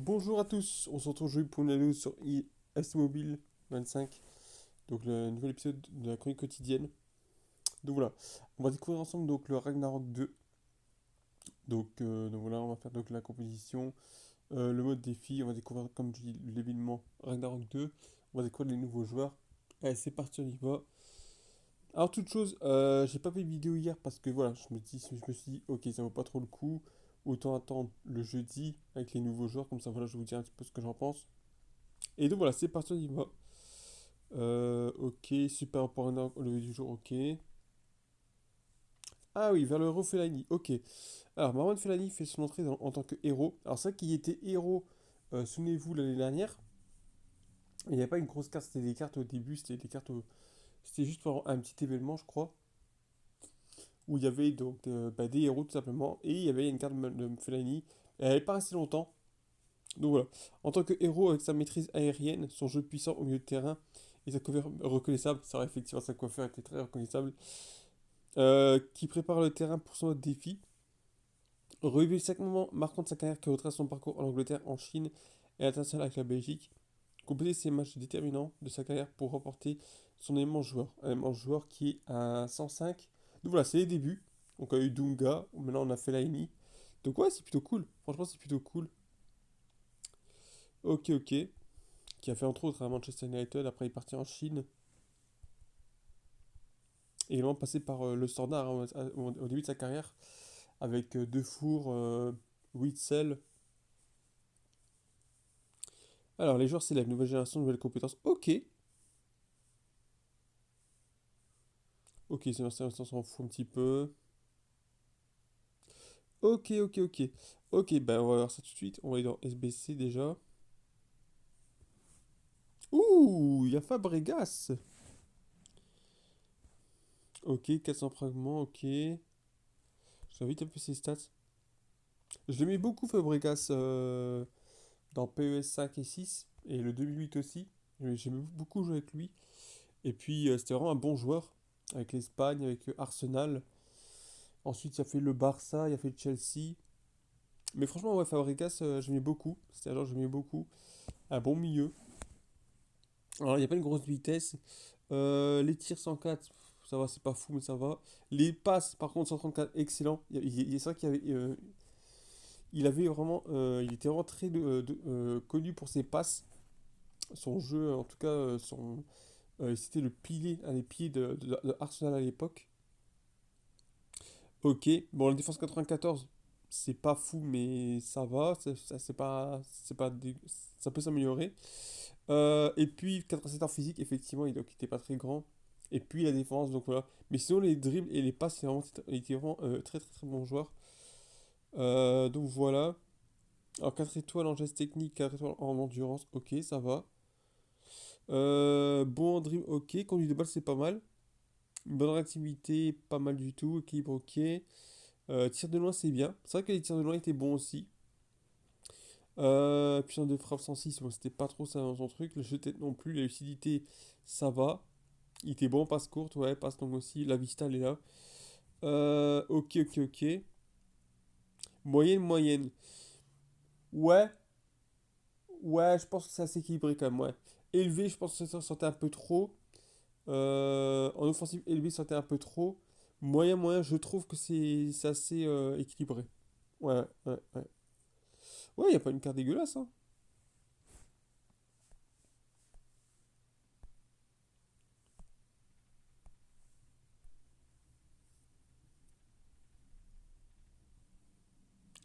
Bonjour à tous, on se retrouve aujourd'hui pour une vidéo sur IS Mobile 25, donc le nouvel épisode de la chronique quotidienne. Donc voilà, on va découvrir ensemble donc le Ragnarok 2. Donc voilà, on va faire donc la composition, le mode défi, on va découvrir comme je dis l'événement Ragnarok 2, on va découvrir les nouveaux joueurs. Allez, c'est parti, on y va. Alors toute chose, j'ai pas fait de vidéo hier parce que voilà, je me suis dit ok ça vaut pas trop le coup, autant attendre le jeudi avec les nouveaux joueurs, comme ça voilà je vais vous dire un petit peu ce que j'en pense. Et donc voilà, c'est parti, on y va. Ok, super pour un au lever du jour, ok. Ah oui, vers le héros Felani, ok. Alors, Marwan Felani fait son entrée en tant que héros. Alors, ça qui était héros, souvenez-vous, l'année dernière, il n'y avait pas une grosse carte, c'était des cartes au début, c'était des cartes C'était juste pour un petit événement, je crois, où il y avait donc des héros tout simplement, et il y avait une carte de Felani. Elle n'est pas restée longtemps. Donc voilà. En tant que héros avec sa maîtrise aérienne, son jeu puissant au milieu de terrain et sa coiffure reconnaissable, ça effectivement sa coiffure était très reconnaissable, qui prépare le terrain pour son autre défi. Revue 5 moments marquants de sa carrière qui retrace son parcours en Angleterre, en Chine et à l'international avec la Belgique. Compléter ses matchs déterminants de sa carrière pour remporter son élément joueur. Un élément joueur qui est à 105. Donc voilà, c'est les débuts. Donc on a eu Dunga, maintenant on a Fellaini. Donc ouais, c'est plutôt cool. Franchement, c'est plutôt cool. Ok, ok. Qui a fait entre autres à Manchester United, après il est parti en Chine. Et également passé par le Standard hein, au début de sa carrière avec Defour, Witzel. Alors, les joueurs célèbres, nouvelle génération, nouvelles compétences. Ok. Ok, Sébastien, on s'en fout un petit peu. Ok, ok, ok. Ok, bah on va voir ça tout de suite. On va aller dans SBC déjà. Ouh, il y a Fabregas. Ok, 400 fragments, ok. J'invite un peu ses stats. Je l'aimais beaucoup Fabregas dans PES 5 et 6 et le 2008 aussi. J'aimais beaucoup jouer avec lui. Et puis c'était vraiment un bon joueur avec l'Espagne, avec Arsenal. Ensuite, il a fait le Barça, il a fait le Chelsea. Mais franchement, ouais, Fabregas, j'aimais beaucoup. C'était un joueur que j'aimais beaucoup. Un bon milieu. Alors, il n'y a pas une grosse vitesse. Les tirs 104, ça va, c'est pas fou, mais ça va. Les passes, par contre, 134, excellent. C'est vrai il avait vraiment, il était vraiment très connu pour ses passes. Son jeu, en tout cas, c'était le pilier, un des piliers de Arsenal à l'époque. Ok, bon, la défense 94, c'est pas fou, mais ça va, c'est pas ça peut s'améliorer. Et puis 87 en physique, effectivement, il était pas très grand. Et puis la défense, donc voilà. Mais sinon, les dribbles et les passes, il était vraiment très très très bon joueur. Donc voilà. Alors 4 étoiles en geste technique, 4 étoiles en endurance, ok, ça va. Bon en dribble, ok. Conduite de balle, c'est pas mal. Une bonne réactivité, pas mal du tout. Équilibre, ok. Tir de loin, c'est bien. C'est vrai que les tirs de loin étaient bons aussi. Puissance de frappe 106, bon, c'était pas trop ça dans son truc. Le jeu de tête non plus. La lucidité, ça va. Il était bon, passe courte, ouais, passe longue aussi. La vista, elle est là. Ok, ok, ok. Moyenne, moyenne. Ouais, ouais, je pense que c'est assez équilibré quand même, ouais. Élevé, je pense que ça sortait un peu trop. En offensive, élevé, ça sortait un peu trop. Moyen, moyen, je trouve que c'est assez équilibré. Ouais, ouais, ouais. Ouais, il n'y a pas une carte dégueulasse, hein.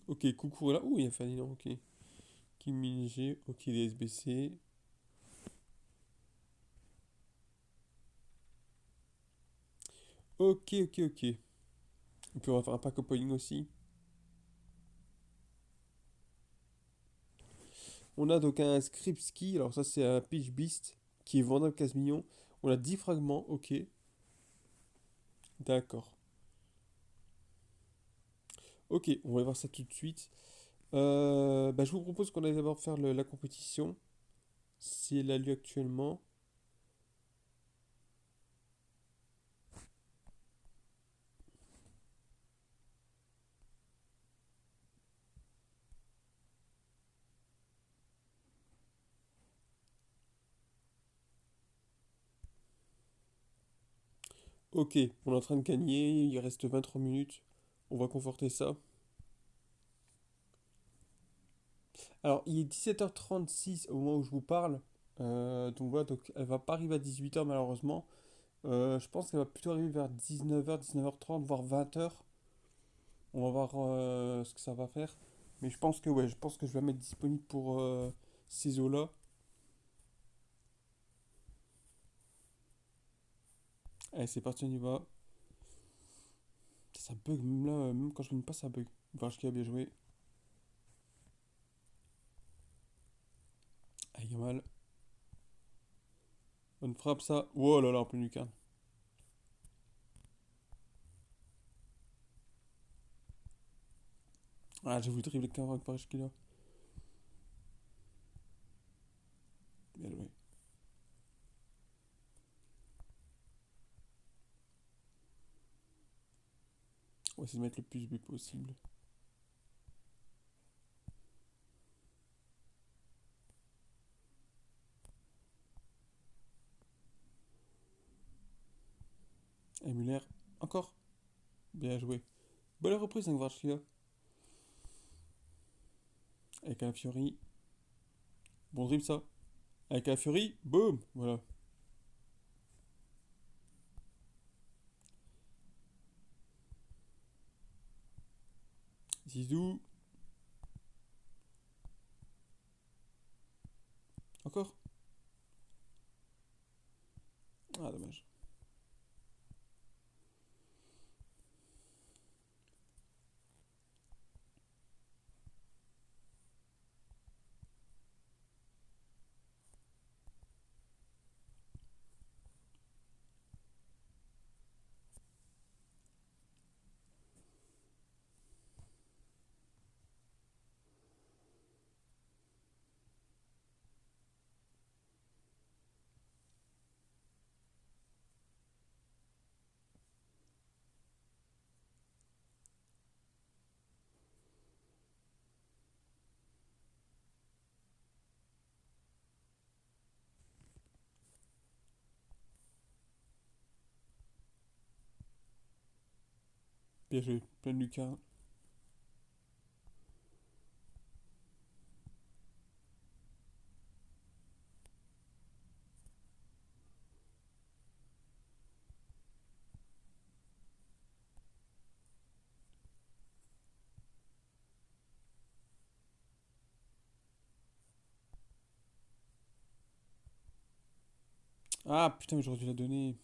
Ok, coucou là. Ouh, il y a Ferdinand, ok. Kim Min-jae, ok, des SBC. Ok, ok, ok. On peut faire un pack opening aussi. On a donc un Skripski, alors ça c'est un Pitch Beast qui est vendable 15 millions. On a 10 fragments, ok. D'accord. Ok, on va voir ça tout de suite. Je vous propose qu'on aille d'abord faire la compétition. Si elle a lieu actuellement. Ok, on est en train de gagner, il reste 23 minutes. On va conforter ça. Alors, il est 17h36 au moment où je vous parle. Donc voilà, donc elle va pas arriver à 18h malheureusement. Je pense qu'elle va plutôt arriver vers 19h, 19h30, voire 20h. On va voir ce que ça va faire. Mais je pense que ouais, je pense que je vais la mettre disponible pour ces eaux-là. Allez, c'est parti, on y va. Ça bug, même là, même quand je ne pas, ça bug. Varchki a bien joué. Ah, mal. Bonne frappe, ça. Oh là là, en pleine lucarne. Ah, j'ai voulu dribbler qu'un avec Varchki là. Bien joué. On va essayer de mettre le plus de buts possible. Et Muller, encore. Bien joué. Bonne reprise avec Varchki là. Avec Alafiori. Bon dribble ça. Avec Alafiori, boum. Voilà. Zizou. Encore. Ah, dommage. Bien joué. Pleine lucarne. Ah putain, mais j'aurais dû la donner.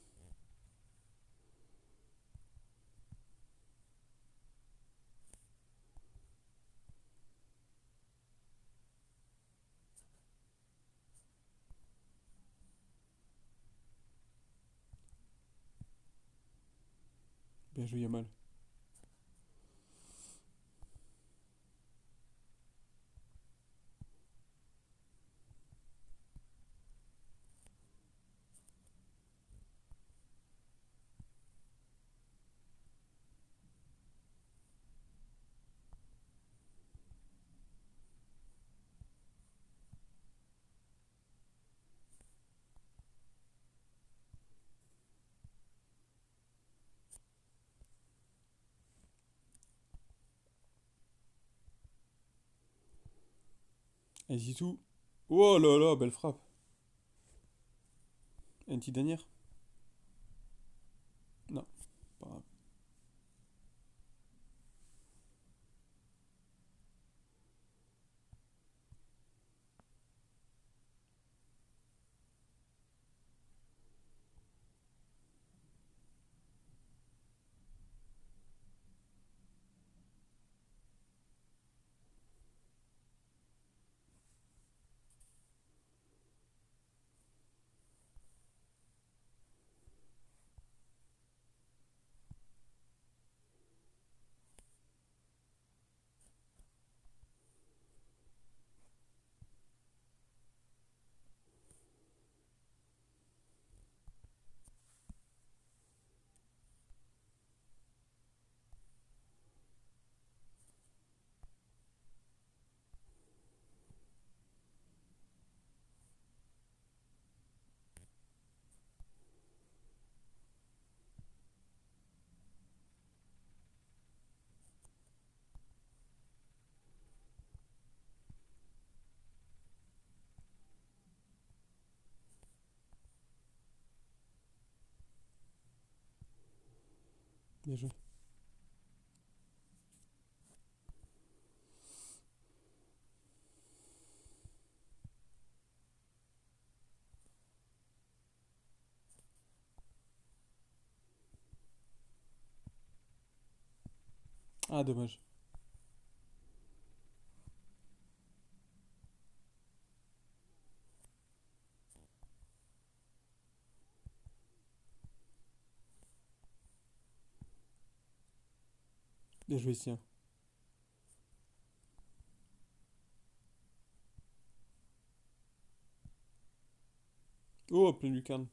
Bien joué, Yamal. Et Zizou. Oh là là, belle frappe. Un petit dernière. Non, pas grave. Bien joué. Ah, dommage. Bien joué, Sien. Oh, pleine lucarne.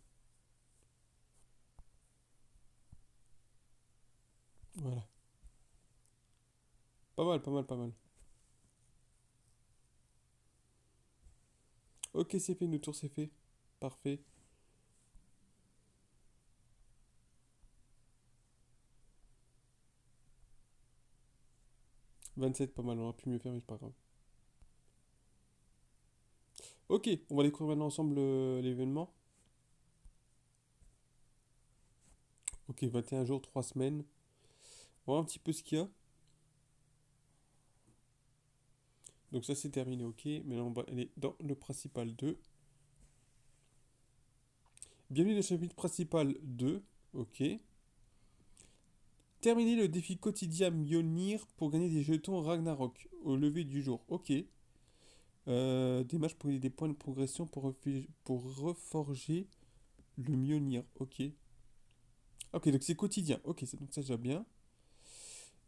Voilà. Pas mal, pas mal, pas mal. Ok, c'est fait, notre tour c'est fait. Parfait. 27, pas mal, on aurait pu mieux faire, mais c'est pas grave. Ok, on va découvrir maintenant ensemble l'événement. Ok, 21 jours, 3 semaines. On va voir un petit peu ce qu'il y a. Donc ça c'est terminé, ok. Maintenant on va aller dans le principal 2. Bienvenue dans le chapitre principal 2. Ok. Terminez le défi quotidien Mjolnir pour gagner des jetons Ragnarok au lever du jour. Ok. Des matchs pour gagner des points de progression pour reforger le Mjolnir. Ok. Ok, donc c'est quotidien. Ok, donc ça déjà bien.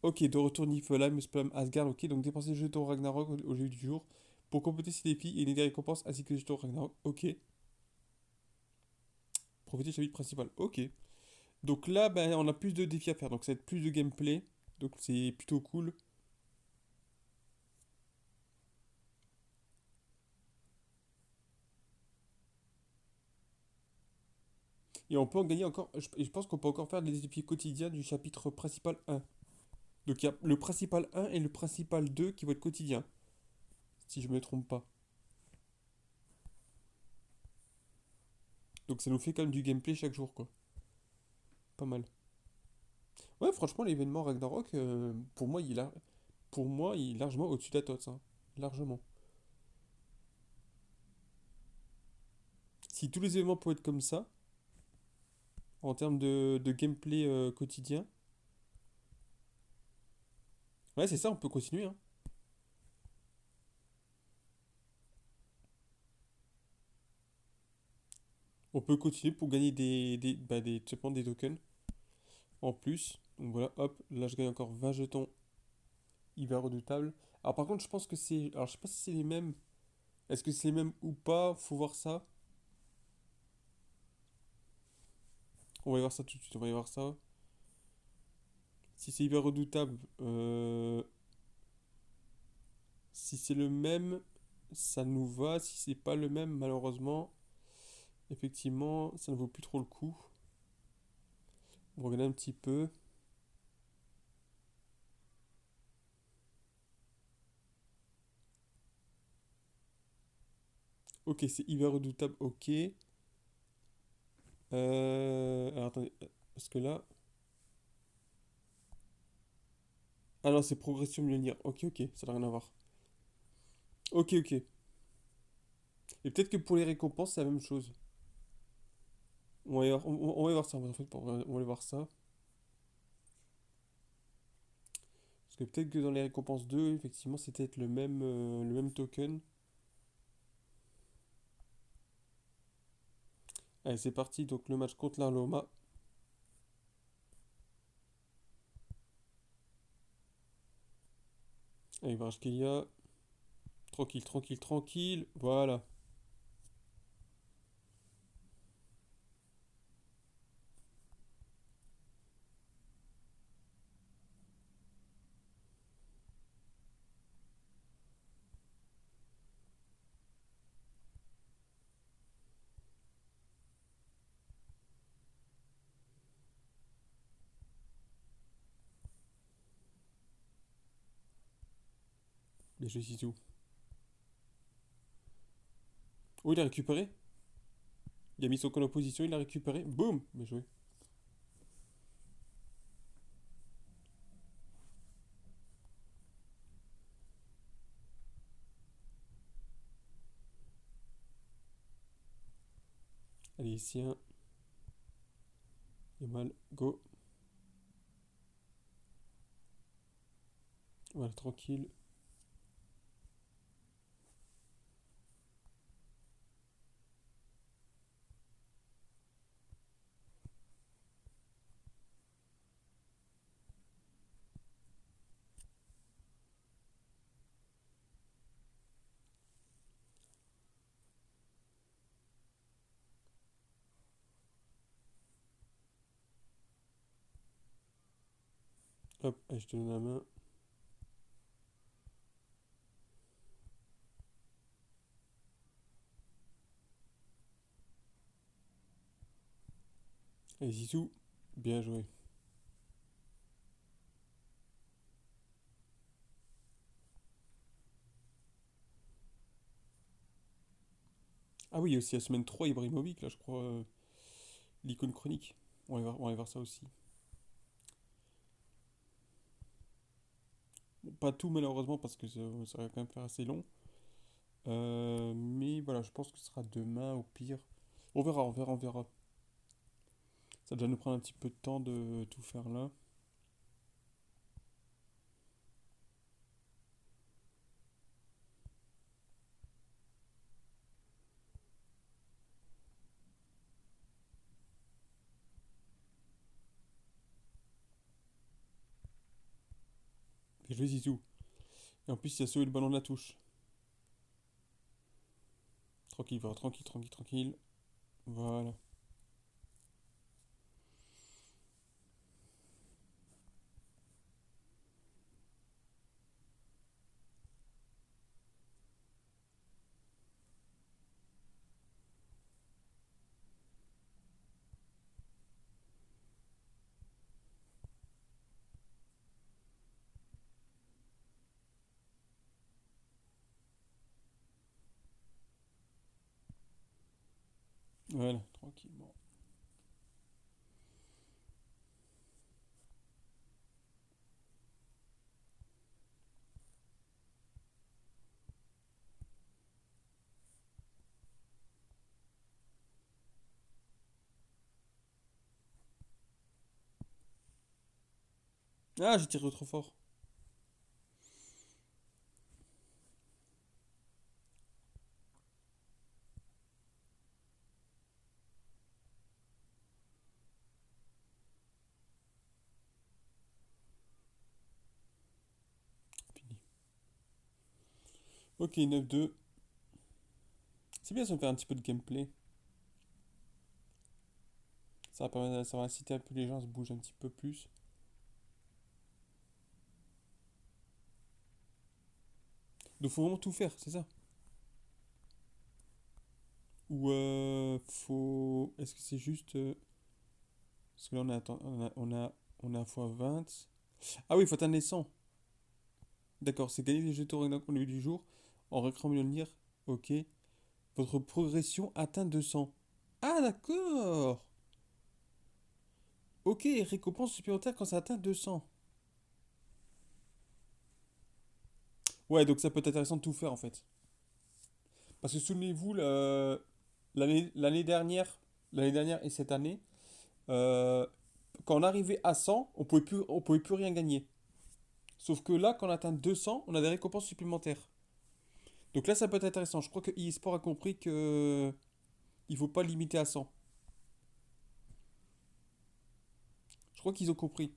Ok, de retour Niflheim, Spam, Asgard. Ok, donc dépenser le jeton Ragnarok au lever du jour pour compléter ces défis et gagner des récompenses ainsi que les jetons Ragnarok. Ok. Profiter du chapitre principal. Ok. Donc là, ben, on a plus de défis à faire. Donc ça va être plus de gameplay. Donc c'est plutôt cool. Et on peut en gagner encore. Je pense qu'on peut encore faire les défis quotidiens du chapitre principal 1. Donc il y a le principal 1 et le principal 2 qui vont être quotidiens. Si je me trompe pas. Donc ça nous fait quand même du gameplay chaque jour, quoi. Pas mal. Ouais, franchement, l'événement Ragnarok, pour moi, il est largement au-dessus d'Atos, hein. Largement. Si tous les événements pouvaient être comme ça, en termes de gameplay quotidien, ouais, c'est ça, on peut continuer, hein. On peut continuer pour gagner tout simplement des tokens en plus. Donc voilà, hop, là je gagne encore 20 jetons hyper redoutables. Alors par contre, je pense que c'est. Alors je sais pas si c'est les mêmes. Est-ce que c'est les mêmes ou pas? Faut voir ça. On va y voir ça tout de suite, on va y voir ça. Si c'est hyper redoutable, si c'est le même, ça nous va. Si c'est pas le même, malheureusement, effectivement, ça ne vaut plus trop le coup. On va regarder un petit peu. Ok, c'est hyper redoutable, ok. Alors attendez, parce que là. Ah non, c'est progression millionnaire. Ok, ok, ça n'a rien à voir. Ok, ok. Et peut-être que pour les récompenses, c'est la même chose. On va y voir ça, en fait, on va aller voir ça. Parce que peut-être que dans les récompenses 2, effectivement, c'est peut-être le même token. Allez, c'est parti. Donc le match contre la Loma. Allez, barrage qu'il y a. Tranquille, tranquille, tranquille. Voilà. Bien joué, Sisu. Oh, il a récupéré. Il a mis son con en position, il a récupéré. Boum. Bien joué. Allez, ici, un. Mal, go. Voilà, tranquille. Hop, allez, je te donne la main. Allez, Zizou. Bien joué. Ah oui, aussi la semaine 3 Ibrahimovic, là, je crois. L'icône chronique. On va aller voir ça aussi. Bon, pas tout, malheureusement, parce que ça va quand même faire assez long. Mais voilà, je pense que ce sera demain, au pire. On verra, on verra, on verra. Ça va déjà nous prendre un petit peu de temps de tout faire là. Et je vais tout. Et en plus, il a sauvé le ballon de la touche. Tranquille, voilà, tranquille, tranquille, tranquille. Voilà. Voilà, tranquillement. Ah, j'ai tiré trop fort. Fini. Ok, 9-2. C'est bien, ça me fait un petit peu de gameplay. Ça va inciter un peu les gens à se bouger un petit peu plus. Donc faut vraiment tout faire, c'est ça? Ou faut. Est-ce que c'est juste. Parce que là on a x20. Ah oui, il faut atteindre les 100. D'accord, c'est gagner les jetons au lieu du jour. En récrant Mjolnir. Ok. Votre progression atteint 200. Ah d'accord. Ok, récompense supplémentaire quand ça atteint 200. Ouais, donc ça peut être intéressant de tout faire en fait. Parce que souvenez-vous, l'année dernière et cette année, euh, quand on arrivait à 100, on pouvait plus rien gagner. Sauf que là, quand on atteint 200, on a des récompenses supplémentaires. Donc là, ça peut être intéressant. Je crois que eSport a compris que il faut pas limiter à 100. Je crois qu'ils ont compris.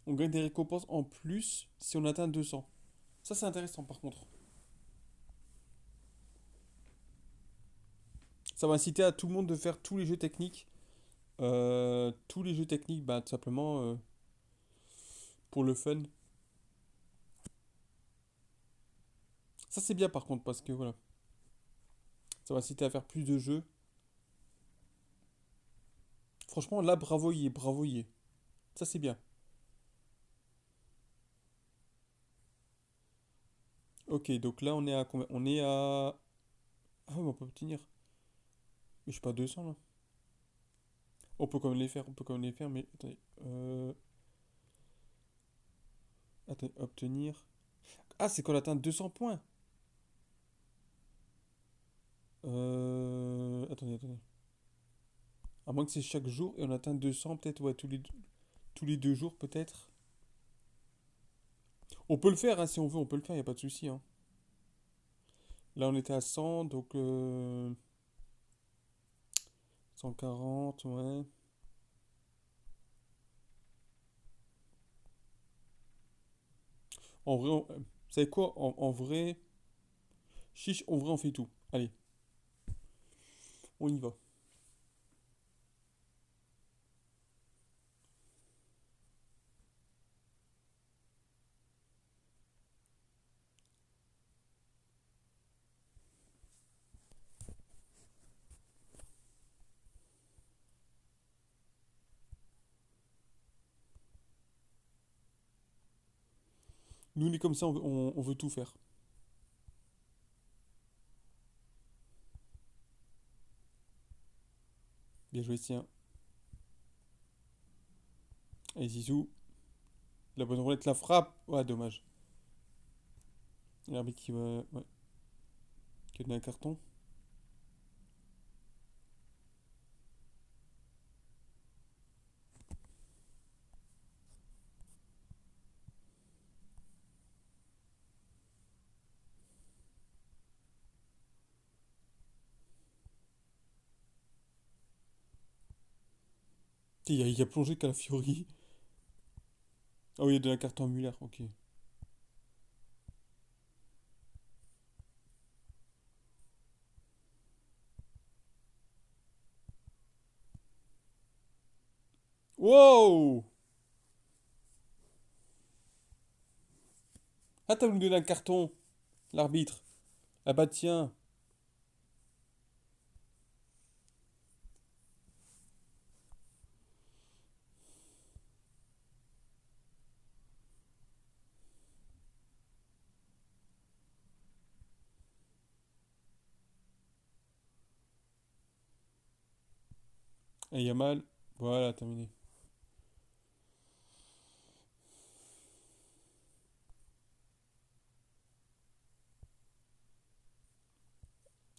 On gagne des récompenses en plus si on atteint 200. Ça, c'est intéressant par contre. Ça va inciter à tout le monde de faire tous les jeux techniques. Tous les jeux techniques, bah, tout simplement pour le fun. Ça, c'est bien par contre parce que voilà. Ça va inciter à faire plus de jeux. Franchement, là, bravoyez, bravoyez. Ça, c'est bien. Ok, donc là, on est à combien? On est à. Ah oui, mais on peut obtenir. Mais je suis pas à 200 là. On peut quand même les faire, on peut quand même les faire, mais attendez. Attendez, obtenir. Ah, c'est qu'on atteint 200 points. Attendez. À moins que c'est chaque jour et on atteint 200, peut-être, ouais, tous les 2 jours, peut-être. On peut le faire, hein, si on veut, on peut le faire, y a pas de souci, hein. Là, on était à 100, donc 140, ouais. En vrai, vous savez quoi? En vrai, chiche, en vrai, on fait tout. Allez, on y va. Nous, on est comme ça, on veut tout faire. Bien joué, tiens. Allez, Zizou. La bonne roulette, la frappe. Ouais, dommage. L'arbitre qui va. Ouais, qui a donné un carton. Il a plongé Calafiori. Ah oui, il a donné un carton à Muller, ok. Wow! Ah, t'as voulu me donner un carton, l'arbitre. Ah bah tiens. Et Yamal. Voilà, terminé.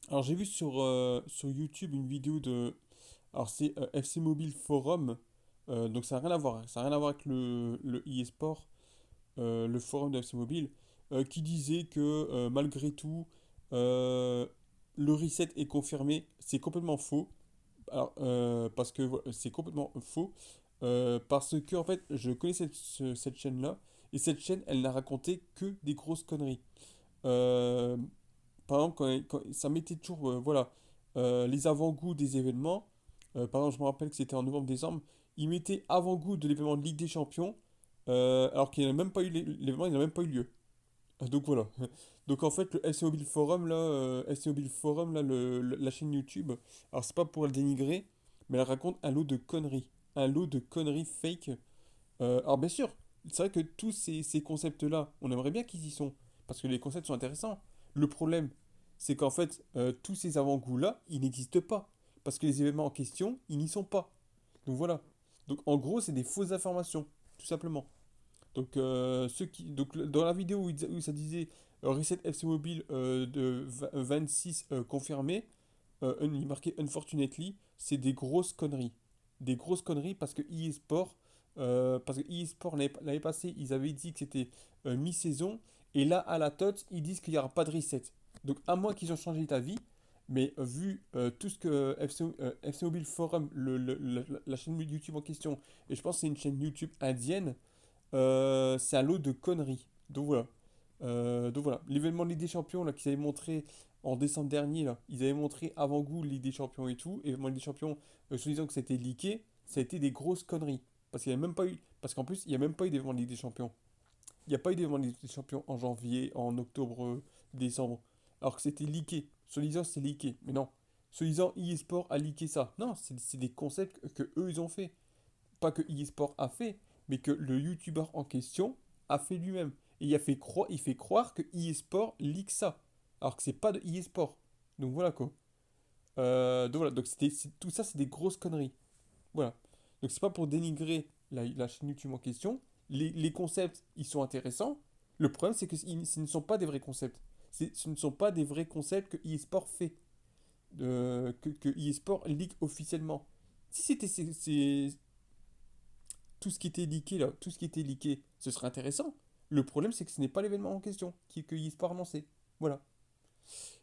Alors j'ai vu sur YouTube une vidéo de. Alors c'est FC Mobile Forum. Donc ça n'a rien à voir, hein. Ça n'a rien à voir avec le eSport, le forum de FC Mobile, qui disait que malgré tout, euh, le reset est confirmé. C'est complètement faux. Alors, parce que c'est complètement faux. Parce que, en fait, je connais cette chaîne-là. Et cette chaîne, elle n'a raconté que des grosses conneries. Euh, Par exemple, ça mettait toujours, voilà, les avant-goûts des événements. Par exemple, je me rappelle que c'était en novembre-décembre. Ils mettaient avant-goût de l'événement de Ligue des Champions. Alors qu'il n'a même pas eu l'événement, il n'a même pas eu lieu. Donc voilà. Donc en fait, le SEO Mobile Forum, là, SEO Mobile Forum, là, la chaîne YouTube, alors c'est pas pour le dénigrer, mais elle raconte un lot de conneries. Un lot de conneries fake. Alors bien sûr, c'est vrai que tous ces concepts-là, on aimerait bien qu'ils y sont, parce que les concepts sont intéressants. Le problème, c'est qu'en fait, tous ces avant-goûts-là, ils n'existent pas. Parce que les événements en question, ils n'y sont pas. Donc voilà. Donc en gros, c'est des fausses informations, tout simplement. Donc, dans la vidéo où ça disait Reset FC Mobile 26 confirmé, il marquait Unfortunately, c'est des grosses conneries. Des grosses conneries parce que eSport l'année passée, ils avaient dit que c'était mi-saison, et là, à la TOTS, ils disent qu'il n'y aura pas de reset. Donc, à moins qu'ils ont changé d'avis, mais vu tout ce que FC Mobile Forum, la chaîne YouTube en question, et je pense que c'est une chaîne YouTube indienne, c'est un lot de conneries. Donc voilà. L'événement Ligue des Champions là qu'ils avaient montré en décembre dernier là, ils avaient montré avant-goût Ligue des Champions et tout. Et l'événement Ligue des Champions, se disant que c'était leaké, ça a été des grosses conneries. Parce qu'il y a même pas eu, parce qu'en plus il n'y a même pas eu d'événement Ligue des Champions. Il n'y a pas eu d'événement Ligue des Champions en janvier, en octobre, décembre. Alors que c'était leaké. Se disant c'est leaké. Mais non. Se disant eSport a leaké ça. Non, c'est des concepts que eux ils ont fait, pas que eSport a fait, mais que le YouTuber en question a fait lui-même. Et il fait croire que eSport leak ça, alors que c'est pas de eSport. Donc voilà quoi. Donc tout ça, c'est des grosses conneries. Voilà. Donc c'est pas pour dénigrer la chaîne YouTube en question. Les concepts, ils sont intéressants. Le problème, c'est que ce ne sont pas des vrais concepts. Ce ne sont pas des vrais concepts que eSport fait. que eSport leak officiellement. Si c'était tout ce qui était leaké là, tout ce qui était leaké, ce serait intéressant. Le problème, c'est que ce n'est pas l'événement en question que eSport a lancé. Voilà.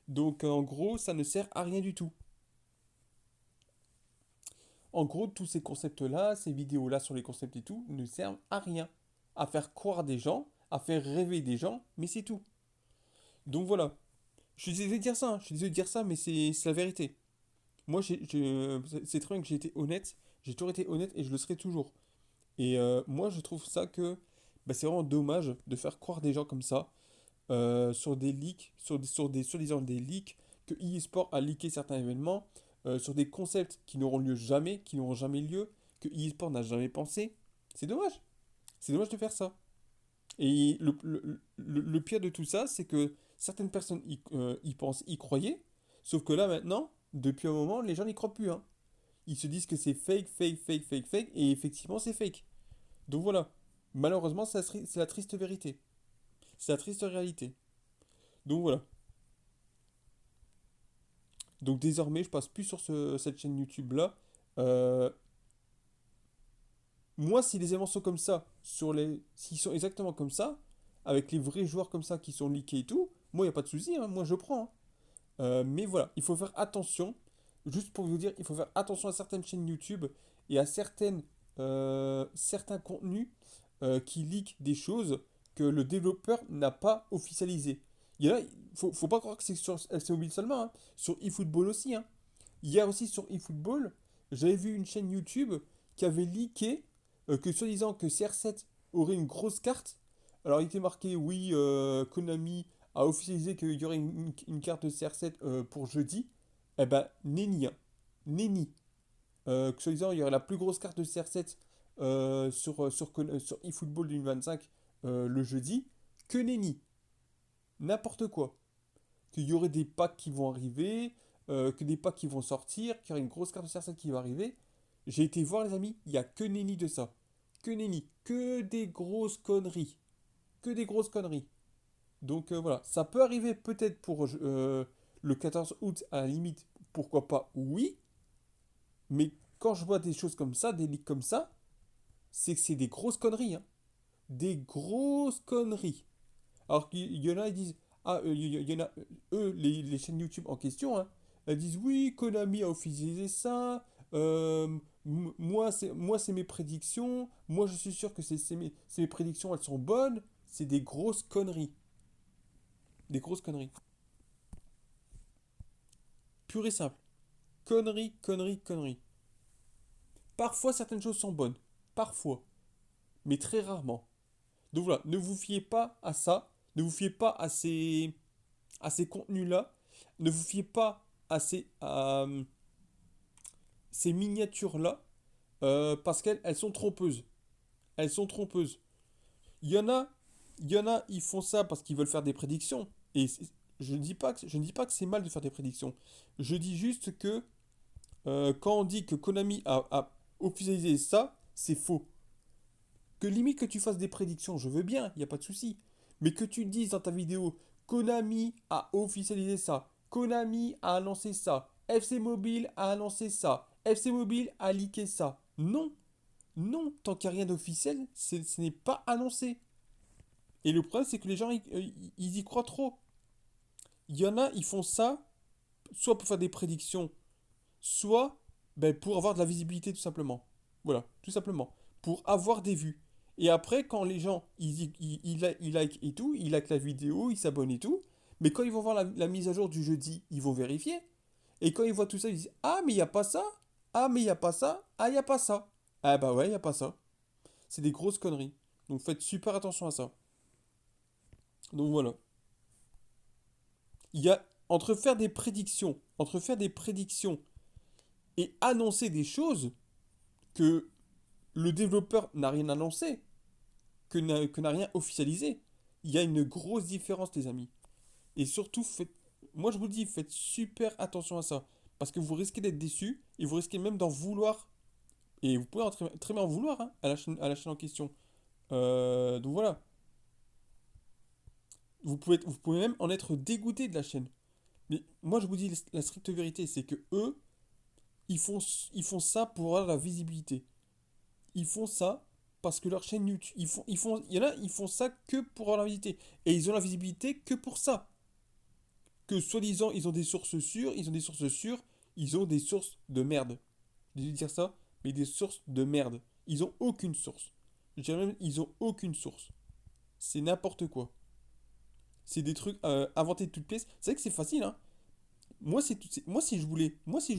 Donc en gros, ça ne sert à rien du tout. En gros, tous ces concepts-là, ces vidéos-là sur les concepts et tout, ne servent à rien. À faire croire des gens, à faire rêver des gens, mais c'est tout. Donc voilà. Je suis désolé de dire ça, hein, je suis désolé de dire ça, mais c'est la vérité. Moi, c'est très bien que j'ai été honnête. J'ai toujours été honnête et je le serai toujours. Et moi, je trouve ça que bah, c'est vraiment dommage de faire croire des gens comme ça sur des leaks, soi-disant des leaks, que eSport a leaké certains événements, sur des concepts qui n'auront lieu jamais, qui n'auront jamais lieu, que eSport n'a jamais pensé. C'est dommage. C'est dommage de faire ça. Et le pire de tout ça, c'est que certaines personnes y pensent, y croyaient, sauf que là maintenant, depuis un moment, les gens n'y croient plus, hein. Ils se disent que c'est fake, fake, fake, fake, fake, et effectivement c'est fake. Donc voilà. Malheureusement, c'est la triste vérité. C'est la triste réalité. Donc voilà. Donc désormais, je passe plus sur cette chaîne YouTube là. Euh, Moi, si les événements sont comme ça, s'ils sont exactement comme ça, avec les vrais joueurs comme ça qui sont leakés et tout, moi, il n'y a pas de souci, hein, moi je prends, hein. Mais voilà, il faut faire attention. Juste pour vous dire, il faut faire attention à certaines chaînes YouTube et à certains contenus qui leakent des choses que le développeur n'a pas officialisées. Il y en a, faut pas croire que c'est sur FC Mobile seulement, hein, sur eFootball aussi, hein. Hier aussi sur eFootball, j'avais vu une chaîne YouTube qui avait leaké que soi-disant que CR7 aurait une grosse carte. Alors il était marqué oui, Konami a officialisé qu'il y aurait une carte de CR7 pour jeudi. Eh ben, nenni, hein. Nenni. Que soi-disant il y aurait la plus grosse carte de CR7 sur eFootball 2025 le jeudi. Que nenni. N'importe quoi. Qu'il y aurait des packs qui vont arriver, que des packs qui vont sortir, qu'il y aurait une grosse carte de CR7 qui va arriver. J'ai été voir les amis, il n'y a que nenni de ça. Que nenni. Que des grosses conneries. Que des grosses conneries. Donc voilà, ça peut arriver peut-être pour le 14 août à la limite, pourquoi pas, oui. Mais quand je vois des choses comme ça, des leaks comme ça, c'est que c'est des grosses conneries, hein. Des grosses conneries. Alors qu'il y en a, ils disent, ah, il y en a, eux, les chaînes YouTube en question, hein, elles disent, oui, Konami a officialisé ça, moi, c'est mes prédictions, moi, je suis sûr que c'est mes prédictions, elles sont bonnes. C'est des grosses conneries. Des grosses conneries. Pure et simple. Conneries, conneries, conneries. Parfois, certaines choses sont bonnes. Parfois. Mais très rarement. Donc voilà, ne vous fiez pas à ça. Ne vous fiez pas à ces contenus-là. Ne vous fiez pas ces miniatures-là. Parce qu'elles sont trompeuses. Elles sont trompeuses. Il y en a, ils font ça parce qu'ils veulent faire des prédictions. Et je ne dis pas que c'est mal de faire des prédictions. Je dis juste que quand on dit que Konami a officialisé ça, c'est faux. Que limite que tu fasses des prédictions, je veux bien, il n'y a pas de souci. Mais que tu dises dans ta vidéo, Konami a officialisé ça, Konami a annoncé ça, FC Mobile a annoncé ça, FC Mobile a leaké ça. Non, non, tant qu'il n'y a rien d'officiel, ce n'est pas annoncé. Et le problème, c'est que les gens, ils y croient trop. Il y en a, ils font ça, soit pour faire des prédictions, soit ben, pour avoir de la visibilité tout simplement. Voilà, tout simplement. Pour avoir des vues. Et après, quand les gens, ils like et tout, ils like la vidéo, ils s'abonnent et tout, mais quand ils vont voir la mise à jour du jeudi, ils vont vérifier. Et quand ils voient tout ça, ils disent, ah, mais il n'y a pas ça. Ah, mais il n'y a pas ça. Ah, il n'y a pas ça. Ah, bah ouais, il n'y a pas ça. C'est des grosses conneries. Donc faites super attention à ça. Donc voilà. Il y a, entre faire des prédictions et annoncer des choses que le développeur n'a rien annoncé, que n'a rien officialisé. Il y a une grosse différence, les amis. Et surtout, moi je vous le dis, faites super attention à ça. Parce que vous risquez d'être déçu et vous risquez même d'en vouloir. Et vous pouvez très bien en vouloir, hein, à la chaîne en question. Donc voilà. Vous pouvez même en être dégoûté de la chaîne. Mais moi, je vous dis la stricte vérité, c'est que eux, ils font ça pour avoir la visibilité. Ils font ça parce que leur chaîne YouTube, il y en a, ils font ça que pour avoir la visibilité. Et ils ont la visibilité que pour ça. Que soi-disant, ils ont des sources sûres, ils ont des sources sûres, ils ont des sources de merde. J'ai dû dire ça, mais des sources de merde. Ils ont aucune source. Je dirais même, ils ont aucune source. C'est n'importe quoi. C'est des trucs inventés de toutes pièces. C'est vrai que c'est facile, hein. Moi si je voulais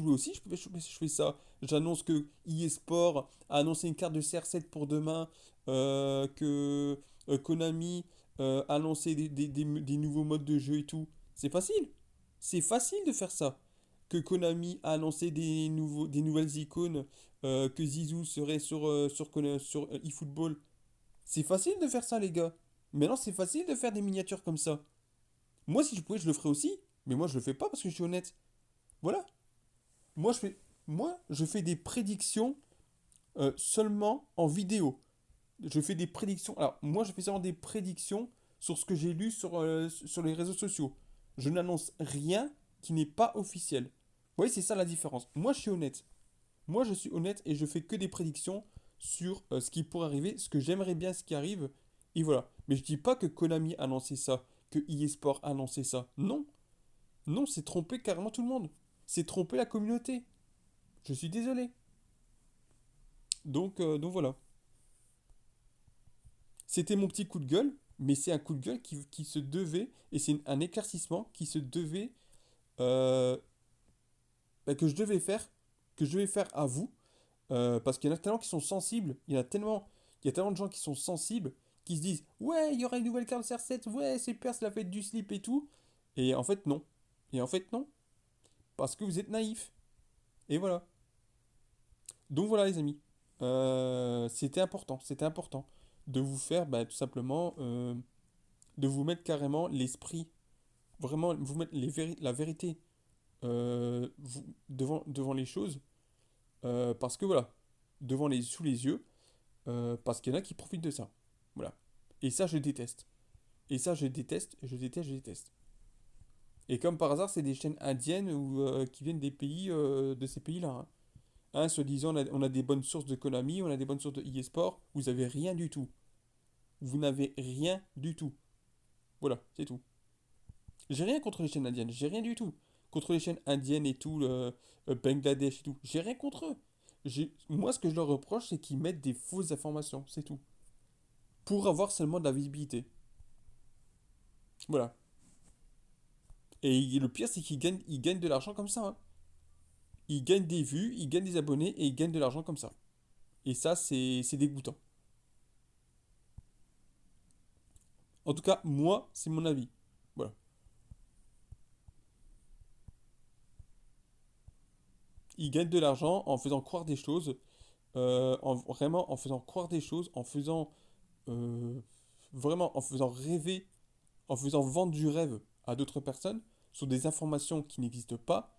aussi, je fais ça. J'annonce que eSport a annoncé une carte de CR7 pour demain, que Konami a annoncé des nouveaux modes de jeu et tout. C'est facile. C'est facile de faire ça. Que Konami a annoncé des nouvelles icônes, que Zizou serait sur eFootball. C'est facile de faire ça, les gars. Maintenant, c'est facile de faire des miniatures comme ça. Moi, si je pouvais, je le ferais aussi. Mais moi, je le fais pas parce que je suis honnête. Voilà. Moi, je fais, je fais des prédictions seulement en vidéo. Je fais des prédictions. Alors, moi, je fais seulement des prédictions sur ce que j'ai lu sur les réseaux sociaux. Je n'annonce rien qui n'est pas officiel. Vous voyez, c'est ça la différence. Moi, je suis honnête. Moi, je suis honnête et je fais que des prédictions sur ce qui pourrait arriver, ce que j'aimerais bien ce qui arrive. Et voilà. Mais je dis pas que Konami a annoncé ça, que eSport a annoncé ça. Non. Non, c'est tromper carrément tout le monde. C'est tromper la communauté. Je suis désolé. Donc voilà. C'était mon petit coup de gueule, mais c'est un coup de gueule qui se devait, et c'est un éclaircissement qui se devait, euh, bah, que je devais faire à vous, parce qu'il y en a tellement qui sont sensibles, il y a tellement de gens qui sont sensibles, qui se disent, ouais, il y aura une nouvelle carte CR7, ouais, c'est super, c'est la fête du slip et tout. Et en fait, non. Et en fait, non. Parce que vous êtes naïfs. Et voilà. Donc voilà les amis. C'était important de vous faire bah, tout simplement, de vous mettre carrément l'esprit, vraiment vous mettre la vérité devant les choses, parce que voilà, sous les yeux, parce qu'il y en a qui profitent de ça. Voilà. Et ça je déteste. Et ça je déteste, je déteste, je déteste. Et comme par hasard, c'est des chaînes indiennes ou qui viennent des pays de ces pays-là, hein. Hein, se disant, on a des bonnes sources de Konami, on a des bonnes sources de eSport, vous avez rien du tout. Vous n'avez rien du tout. Voilà, c'est tout. J'ai rien contre les chaînes indiennes, j'ai rien du tout. Contre les chaînes indiennes et tout, Bangladesh et tout, j'ai rien contre eux. Moi, ce que je leur reproche, c'est qu'ils mettent des fausses informations, c'est tout. Pour avoir seulement de la visibilité. Voilà. Et le pire, c'est ils gagnent de l'argent comme ça, hein. Ils gagnent des vues, ils gagnent des abonnés et ils gagnent de l'argent comme ça. Et ça, c'est dégoûtant. En tout cas, moi, c'est mon avis. Voilà. Ils gagnent de l'argent en faisant croire des choses, vraiment en faisant croire des choses, euh, vraiment en faisant rêver, en faisant vendre du rêve à d'autres personnes sur des informations qui n'existent pas.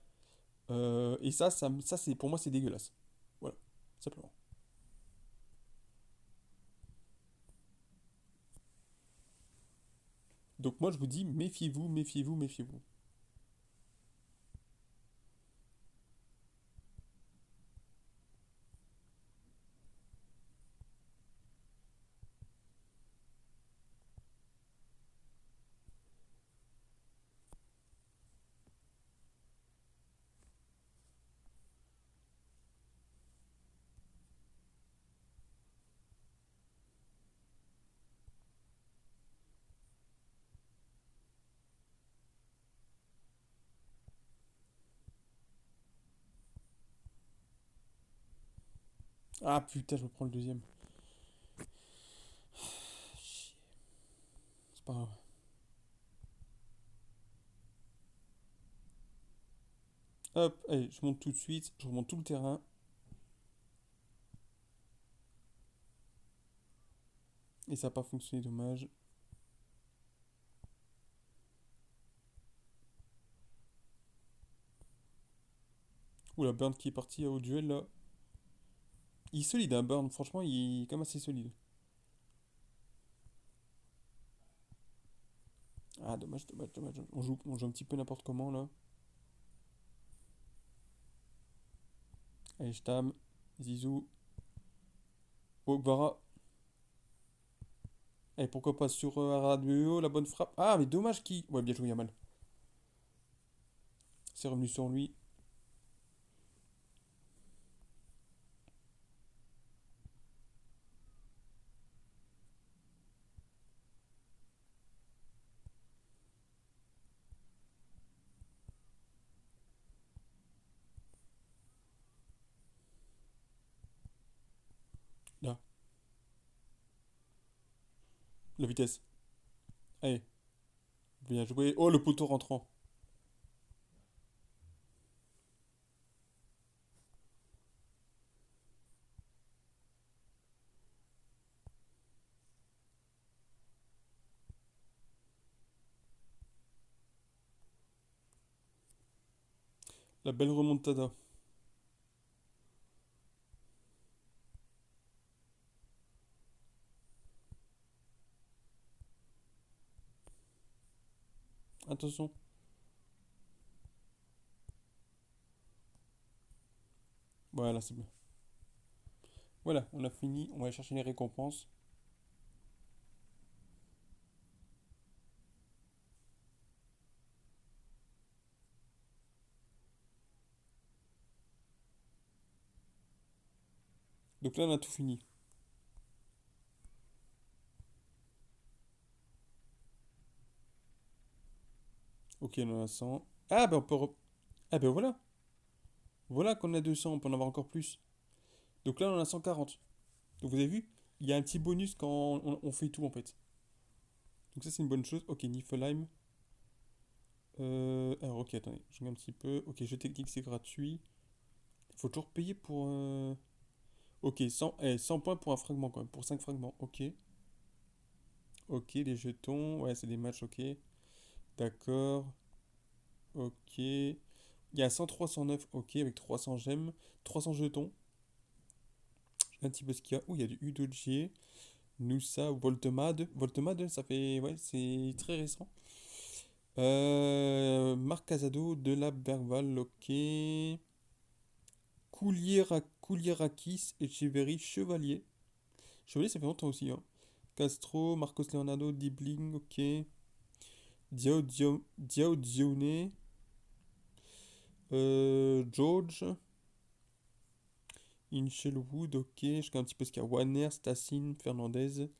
Et ça c'est pour moi c'est dégueulasse. Voilà, simplement. Donc moi je vous dis méfiez-vous, méfiez-vous, méfiez-vous. Ah putain, je me prends le deuxième. Chier, c'est pas grave. Hop, allez, je monte tout de suite, je remonte tout le terrain. Et ça n'a pas fonctionné, dommage. Ouh la Burn qui est parti au duel là. Il est solide, hein, Burn, franchement, il est quand même assez solide. Ah, dommage, dommage, dommage. On joue un petit peu n'importe comment là. Allez, je t'ame. Zizou. Ogbara. Et pourquoi pas sur Araduo, la bonne frappe. Ah, mais dommage qui. Ouais, bien joué, Yamal. C'est revenu sur lui. Là, la vitesse. Allez, bien joué. Oh, le poteau rentrant. La belle remontada. Attention. Voilà, c'est bien. Voilà, on a fini. On va aller chercher les récompenses. Donc là, on a tout fini. Ok, on en a 100. Ah, ben on peut. Ah, ben voilà. Voilà qu'on a 200. On peut en avoir encore plus. Donc là, on en a 140. Donc vous avez vu, il y a un petit bonus quand on fait tout en fait. Donc ça, c'est une bonne chose. Ok, Niflheim. Alors, ok, attendez, je regarde un petit peu. Ok, jeu technique, c'est gratuit. Il faut toujours payer pour. Ok, 100 points pour un fragment quand même, pour 5 fragments. Ok. Ok, les jetons. Ouais, c'est des matchs, ok. D'accord. Ok. Il y a 103, 109, ok, avec 300 gemmes. 300 jetons. Je regarde un petit peu ce qu'il y a. Ouh, il y a du Udogie. Nusa, Voltemade. Voltemade, ça fait. Ouais, c'est très récent. Marc Casado, de la Berval, ok. Koulirakis, Echeverry, Chevalier. Chevalier, ça fait longtemps aussi, hein. Castro, Marcos Leonardo, Dibling, ok. Diao Dione, George, Inchelwood, ok. Je regarde un petit peu ce qu'il y a. Wanner, Stassin, Fernandez.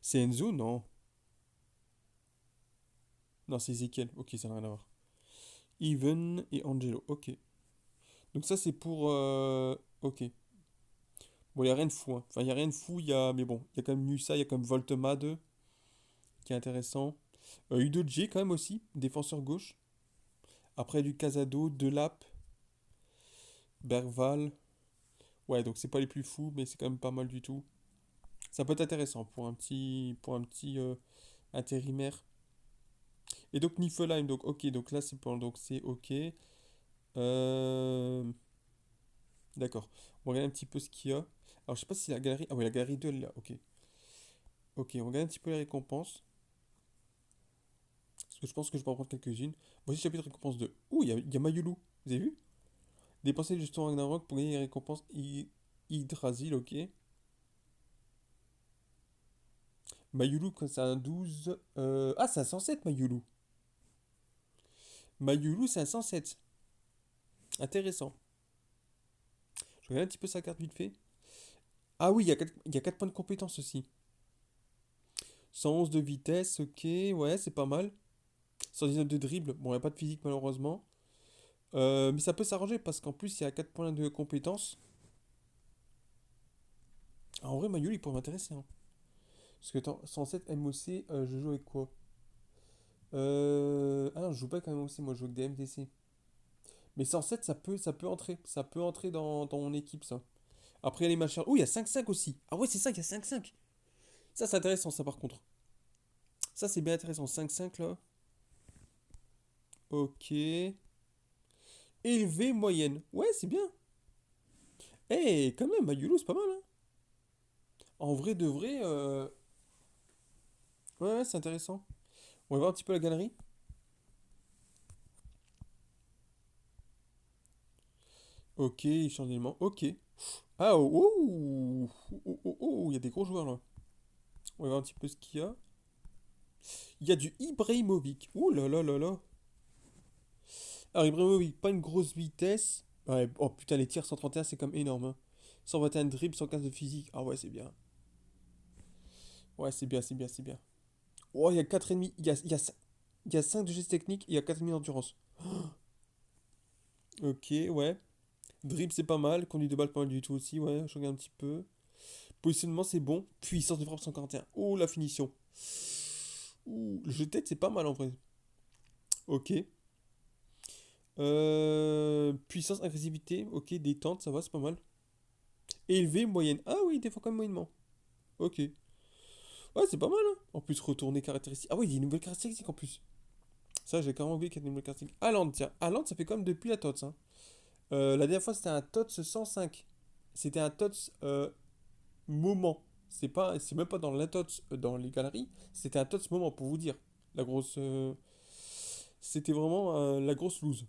C'est Enzo? Non. Non, c'est Ezekiel. Ok, ça n'a rien à voir. Even et Angelo, ok. Donc ça, c'est pour... ok. Bon, il n'y a rien de fou, hein. Enfin, il n'y a rien de fou, mais bon, il y a quand même Nusa, il y a quand même Voltemade qui est intéressant. Udogie quand même aussi, défenseur gauche. Après du Casado, Delap, Bergval. Ouais, donc c'est pas les plus fous, mais c'est quand même pas mal du tout. Ça peut être intéressant pour un petit intérimaire. Et donc Niflheim, donc ok, donc là donc c'est ok. Euh, d'accord. On regarde un petit peu ce qu'il y a. Alors je sais pas si la galerie. Ah ouais, la galerie 2 elle est là, ok. Ok, on regarde un petit peu les récompenses. Parce que je pense que je peux en prendre quelques-unes. Voici chapitre récompense 2. Ouh, il y a Mayulu. Vous avez vu? Dépenser le jeton Ragnarok pour gagner les récompenses Yggdrasil, ok. Mayulu, quand c'est un 12. Ah, c'est un 107, Mayulu. Mayulu, c'est un 107. Intéressant. Je regarde un petit peu sa carte vite fait. Ah oui, il y a 4 points de compétence aussi. 111 de vitesse, ok, ouais, c'est pas mal. 119 de dribble, bon, il n'y a pas de physique malheureusement. Mais ça peut s'arranger parce qu'en plus, il y a 4 points de compétence. Ah, en vrai, Mayulu, il pourrait m'intéresser, hein. Parce que attends, 107 MOC, je joue avec quoi? Ah non, je joue pas avec un MOC, moi je joue avec des MDC. Mais 107, ça peut entrer. Ça peut entrer dans mon équipe, ça. Après, il y a les machins. Oh, il y a 5-5 aussi. Ah ouais, c'est ça, il y a 5-5. Ça, c'est intéressant, ça, par contre. Ça, c'est bien intéressant. 5-5, là. Ok. Élevé, moyenne. Ouais, c'est bien. Eh, quand même, Mayulu, c'est pas mal, hein. En vrai de vrai, Ouais, ouais, c'est intéressant. On va voir un petit peu la galerie. Ok, il change d'élément. Ok. Ah, oh, oh, oh, oh, oh, il y a des gros joueurs là. On va voir un petit peu ce qu'il y a. Il y a du Ibrahimovic. Ouh là là là là. Alors, Ibrahimovic, pas une grosse vitesse. Ouais, oh putain, les tirs 131, c'est comme énorme, hein. 121 de dribble, 115 de physique. Ah ouais, c'est bien. Ouais, c'est bien, c'est bien, c'est bien. Oh, il y a 4,5. Il y a 5 de gestes techniques, il y a 4,5 d'endurance. Ok, ouais. Dribble, c'est pas mal. Conduite de balle, pas mal du tout aussi. Ouais, je regarde un petit peu. Positionnement, c'est bon. Puissance de frappe 141. Oh, la finition. Ouh, le jeu de tête, c'est pas mal en vrai. Ok. Puissance, agressivité. Ok, détente, ça va, c'est pas mal. Élevé, moyenne. Ah oui, des fois quand même moyennement. Ok. Ouais, c'est pas mal, hein. En plus, retourner caractéristiques. Ah oui, il y a une nouvelle caractéristique en plus. Ça, j'ai carrément oublié qu'il y a une nouvelle caractéristique. Haaland, tiens. Haaland, ça fait quand même depuis la TOTS, hein. La dernière fois, c'était un TOTS 105. C'était un TOTS moment. C'est même pas dans la TOTS, dans les galeries. C'était un TOTS moment, pour vous dire. La grosse. C'était vraiment la grosse loose.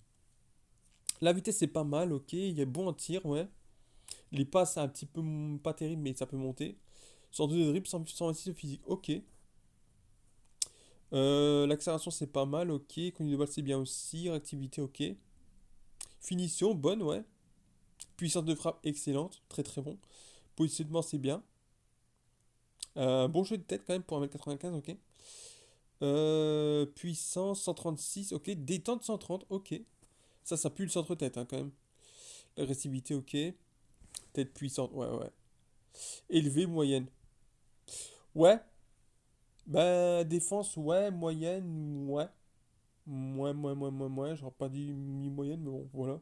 La vitesse, c'est pas mal, ok. Il y a bon en tir, ouais. Les passes, c'est un petit peu pas terrible, mais ça peut monter. 102 de dribble, 126 de physique, ok. L'accélération, c'est pas mal, ok. Conduite de balle, c'est bien aussi. Réactivité, ok. Finition, bonne, ouais. Puissance de frappe, excellente. Très très bon. Positionnement, c'est bien. Bon jeu de tête quand même pour 1m95, ok. Puissance 136, ok. Détente 130, ok. Ça pue le centre-tête hein, quand même. L'agressivité, ok. Tête puissante, ouais, ouais. Élevé, moyenne. Ouais. Bah, défense, ouais. Moyenne, ouais. J'aurais pas dit mi-moyenne, mais bon, voilà.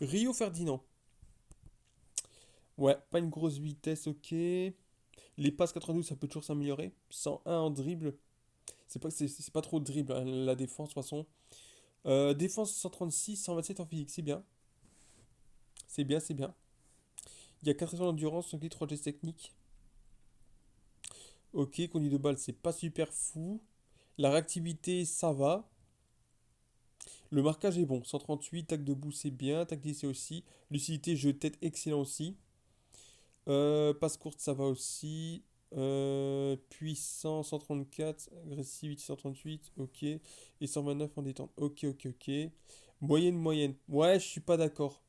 Rio Ferdinand. Ouais, pas une grosse vitesse, ok. Les passes 92, ça peut toujours s'améliorer. 101 en dribble. C'est pas trop de dribble, hein, la défense, de toute façon. Défense 136, 127 en physique, c'est bien. C'est bien, c'est bien. Il y a 4 d'endurance, 5 3 gestes techniques. Ok, conduit de balle, c'est pas super fou. La réactivité, ça va. Le marquage est bon. 138, tac debout, c'est bien. Tac d'essai aussi. Lucidité, jeu de tête, excellent aussi. Passe courte, ça va aussi. Puissance 134, agressivité 138, ok. Et 129 en détente. Ok, ok, ok. Moyenne, moyenne. Ouais, je suis pas d'accord.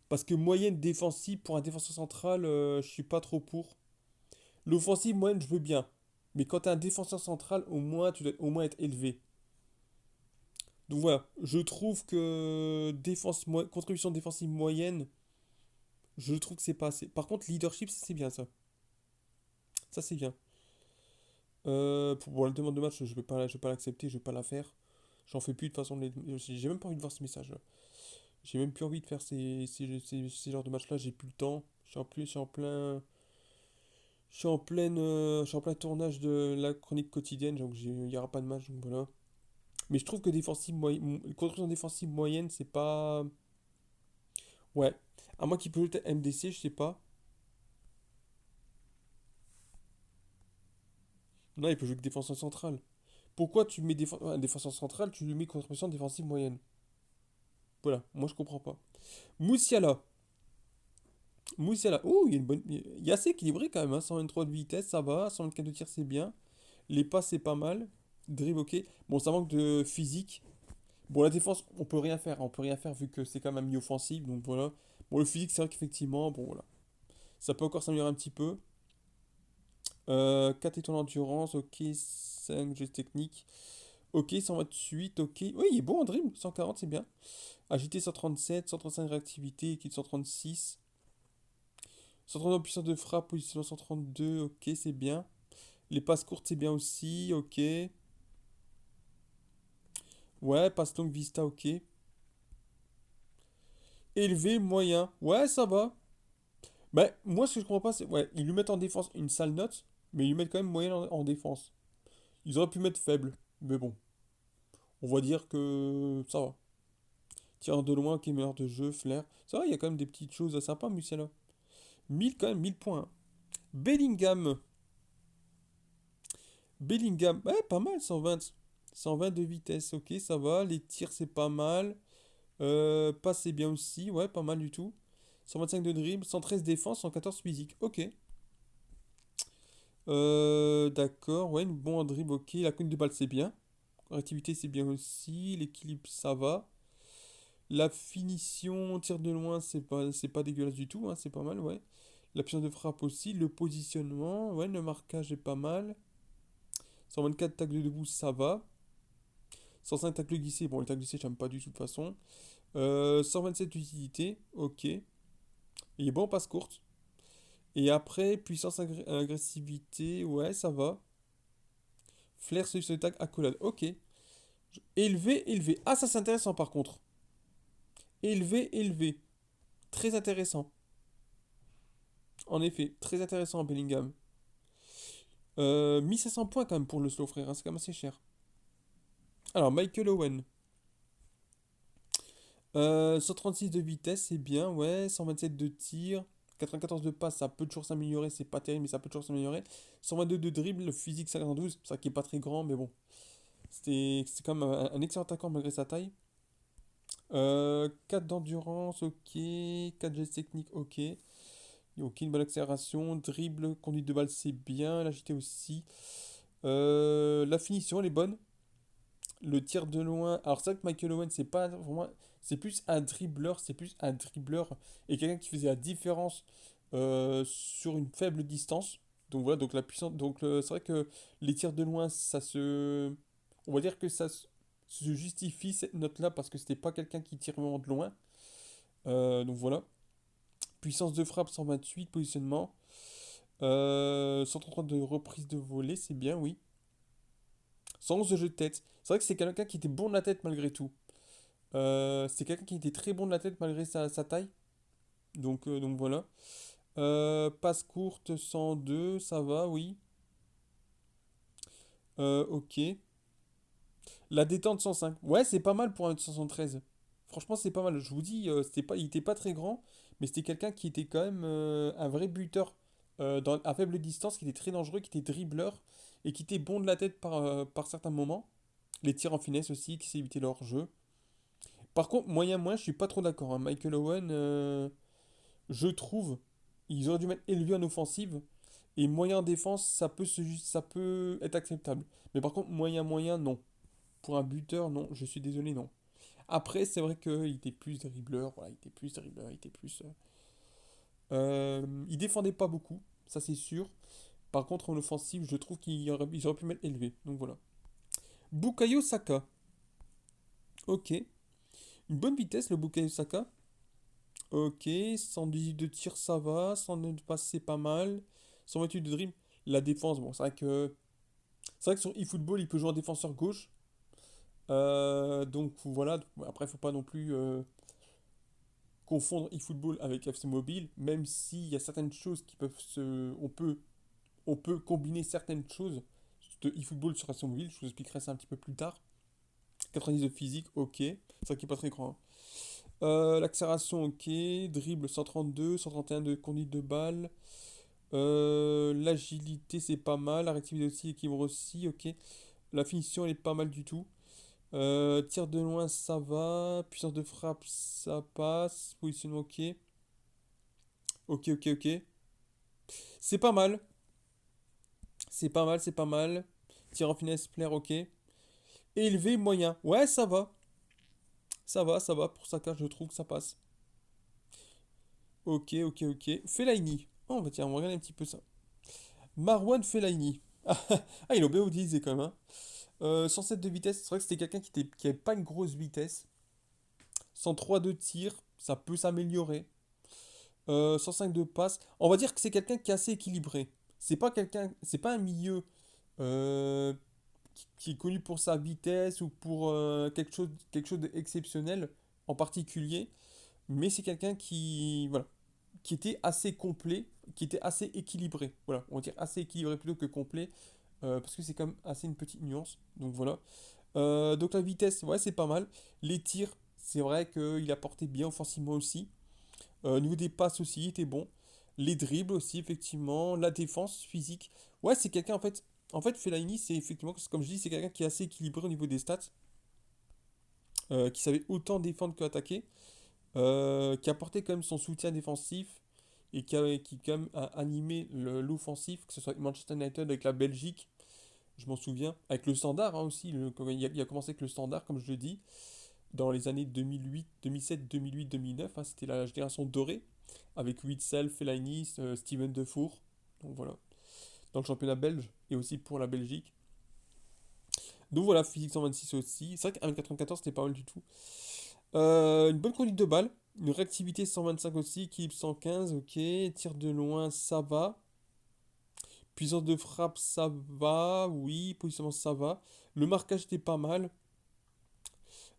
Parce que moyenne défensive pour un défenseur central, je suis pas trop pour. L'offensive moyenne, je veux bien. Mais quand tu es un défenseur central, au moins, tu dois au moins être élevé. Donc voilà, je trouve que contribution défensive moyenne, je trouve que c'est pas assez. Par contre, leadership, ça, c'est bien ça. Ça, c'est bien. Pour la demande de match, je vais pas l'accepter, je vais pas la faire. J'en fais plus de toute façon. J'ai même pas envie de voir ce message-là. J'ai même plus envie de faire ces genres de matchs-là. J'ai plus le temps. Je suis en plein, je suis en plein tournage de la chronique quotidienne, donc il y aura pas de match, donc voilà. Mais je trouve que construction défensive moyenne, c'est pas. Ouais. À moins qu'il peut être MDC, je sais pas. Non, il peut jouer que défenseur central. Pourquoi tu mets un défenseur central, tu lui mets construction défensive moyenne? Voilà, moi je comprends pas. Moussiala. Moussiala. Oh, il y a une bonne. Il est assez équilibré quand même, hein. 123 de vitesse, ça va. 124 de tir, c'est bien. Les passes, c'est pas mal. Dribble, ok. Bon, ça manque de physique. Bon, la défense, on peut rien faire, hein. On peut rien faire vu que c'est quand même un milieu offensif, donc voilà. Bon, le physique, c'est vrai qu'effectivement, bon, voilà. Ça peut encore s'améliorer un petit peu. 4 étoiles d'endurance, ok. 5 gestes techniques. Ok, 128, ok. Oui, il est bon en dribble. 140, c'est bien. Agilité 137, 135 de réactivité, équipe 136. 130 en puissance de frappe, position 132, ok, c'est bien. Les passes courtes, c'est bien aussi, ok. Ouais, passe longue vista, ok. Élevé, moyen. Ouais, ça va. Bah, moi, ce que je comprends pas, c'est. Ouais, ils lui mettent en défense une sale note, mais ils lui mettent quand même moyen en défense. Ils auraient pu mettre faible, mais bon. On va dire que ça va. Tir de loin, ok, meilleur de jeu, flair. Ça va, il y a quand même des petites choses sympas, Musiala. 1000 quand même, 1000 points, hein. Bellingham. Bellingham, ouais, pas mal, 120. 120 de vitesse, ok, ça va. Les tirs, c'est pas mal. Passe, c'est bien aussi, ouais, pas mal du tout. 125 de dribble, 113 défense, 114 physique, ok. D'accord, ouais, bon en dribble, ok. La cogne de balle, c'est bien. Réactivité, c'est bien aussi. L'équilibre, ça va. La finition, tir de loin, c'est pas dégueulasse du tout, hein, c'est pas mal, ouais. La puissance de frappe aussi. Le positionnement, ouais, le marquage est pas mal. 124 tacles debout, ça va. 105 tacles glissés, bon, les tacles glissés, j'aime pas du tout de toute façon. 127 utilité, ok. Il est bon en passe courte. Et après, puissance agressivité, ouais, ça va. Flair, solution d'attaque, accolade, ok. Élevé, élevé. Ah, ça c'est intéressant par contre. Élevé, élevé. Très intéressant. En effet, très intéressant Bellingham. 1500 points quand même pour le slow frère, hein, c'est quand même assez cher. Alors, Michael Owen. 136 de vitesse, c'est bien, ouais. 127 de tir. 94 de passe, ça peut toujours s'améliorer. C'est pas terrible, mais ça peut toujours s'améliorer. 122 de dribble, le physique 52, ça qui est pas très grand, mais bon. C'est quand même un excellent attaquant malgré sa taille. 4 d'endurance, ok. 4 gestes techniques, ok. Ok, une bonne accélération. Dribble, conduite de balle, c'est bien. L'agilité aussi. La finition, elle est bonne. Le tir de loin. Alors, c'est vrai que Michael Owen, c'est pas vraiment. C'est plus un dribbleur. C'est plus un dribbleur. Et quelqu'un qui faisait la différence sur une faible distance. Donc voilà, donc la puissance. Donc c'est vrai que les tirs de loin, ça se. On va dire que se justifie cette note-là parce que c'était pas quelqu'un qui tire vraiment de loin. Donc voilà. Puissance de frappe 128, positionnement. 133 de reprise de volée, c'est bien, oui. 111 de jeu de tête. C'est vrai que c'est quelqu'un qui était bon de la tête malgré tout. C'est quelqu'un qui était très bon de la tête malgré sa taille. Donc voilà. Passe courte 102, ça va, oui. Ok. La détente 105. Ouais, c'est pas mal pour un 173. Franchement, c'est pas mal. Je vous dis, il était pas très grand, mais c'était quelqu'un qui était quand même un vrai buteur à faible distance, qui était très dangereux, qui était dribbleur et qui était bon de la tête par certains moments. Les tirs en finesse aussi, qui s'est évité leur jeu. Par contre, moyen, je suis pas trop d'accord, hein. Michael Owen, je trouve, ils auraient dû mettre élevé en offensive. Et moyen en défense, ça peut être acceptable. Mais par contre, moyen, non. Pour un buteur, non, je suis désolé, non. Après, c'est vrai qu'il était plus dribbleur, voilà, il était plus. Il défendait pas beaucoup, ça c'est sûr. Par contre, en offensive, je trouve ils auraient pu mettre élevé. Donc voilà. Bukayo Saka. Ok. Une bonne vitesse, le Bukayo Saka. Ok. 118 de tir, ça va. 109 de passe, c'est pas mal. 128 de dribble. La défense, bon, c'est vrai que sur eFootball, il peut jouer en défenseur gauche. Donc voilà. Après, faut pas non plus confondre eFootball avec FC Mobile, même s'il y a certaines choses qui peuvent se. On peut combiner certaines choses de eFootball sur FC Mobile, je vous expliquerai ça un petit peu plus tard. 90 de physique, ok. C'est vrai qu'il n'est pas très grand, hein. L'accélération, ok. Dribble 132, 131 de conduite de balle. L'agilité, c'est pas mal. La réactivité aussi, équilibre aussi, ok. La finition, elle est pas mal du tout. Tir de loin, ça va. Puissance de frappe, ça passe. Positionnement, ok. Ok, ok, ok. C'est pas mal. C'est pas mal, c'est pas mal. Tir en finesse, plaire, ok. Élevé, moyen. Ouais, ça va. Ça va. Pour Saka, je trouve que ça passe. Ok, ok, ok. Fellaini. Oh, bah tiens, on va regarder un petit peu ça. Marwan Fellaini. Ah, il a bien utilisé quand même, hein. 107 de vitesse, c'est vrai que c'était quelqu'un qui avait pas une grosse vitesse. 103 de tir, ça peut s'améliorer. 105 de passe. On va dire que c'est quelqu'un qui est assez équilibré. C'est pas un milieu euh, qui est connu pour sa vitesse ou pour quelque chose d'exceptionnel en particulier, mais c'est quelqu'un voilà, qui était assez complet, qui était assez équilibré. Voilà, on va dire assez équilibré plutôt que complet, parce que c'est quand même assez une petite nuance. Donc voilà. Donc la vitesse, ouais, c'est pas mal. Les tirs, c'est vrai qu'il apportait bien offensivement aussi. Au niveau des passes aussi, il était bon. Les dribbles aussi, effectivement. La défense physique. Ouais, c'est quelqu'un en fait. En fait, Fellaini, c'est effectivement, comme je dis, c'est quelqu'un qui est assez équilibré au niveau des stats, qui savait autant défendre qu'attaquer, qui apportait quand même son soutien défensif et qui quand même a animé l'offensif, que ce soit avec Manchester United, avec la Belgique, je m'en souviens, avec le Standard hein, aussi, quand il a commencé avec le Standard, comme je le dis, dans les années 2008, 2007, 2008, 2009, hein, c'était la génération dorée, avec Witsel, Fellaini, Steven Defour, donc voilà, dans le championnat belge et aussi pour la Belgique. Donc voilà, physique 126 aussi. C'est vrai qu'à 1,94 c'était pas mal du tout. Une bonne conduite de balle. Une réactivité 125 aussi. Équilibre 115, ok. Tir de loin, ça va. Puissance de frappe, ça va. Oui, positionnement, ça va. Le marquage était pas mal.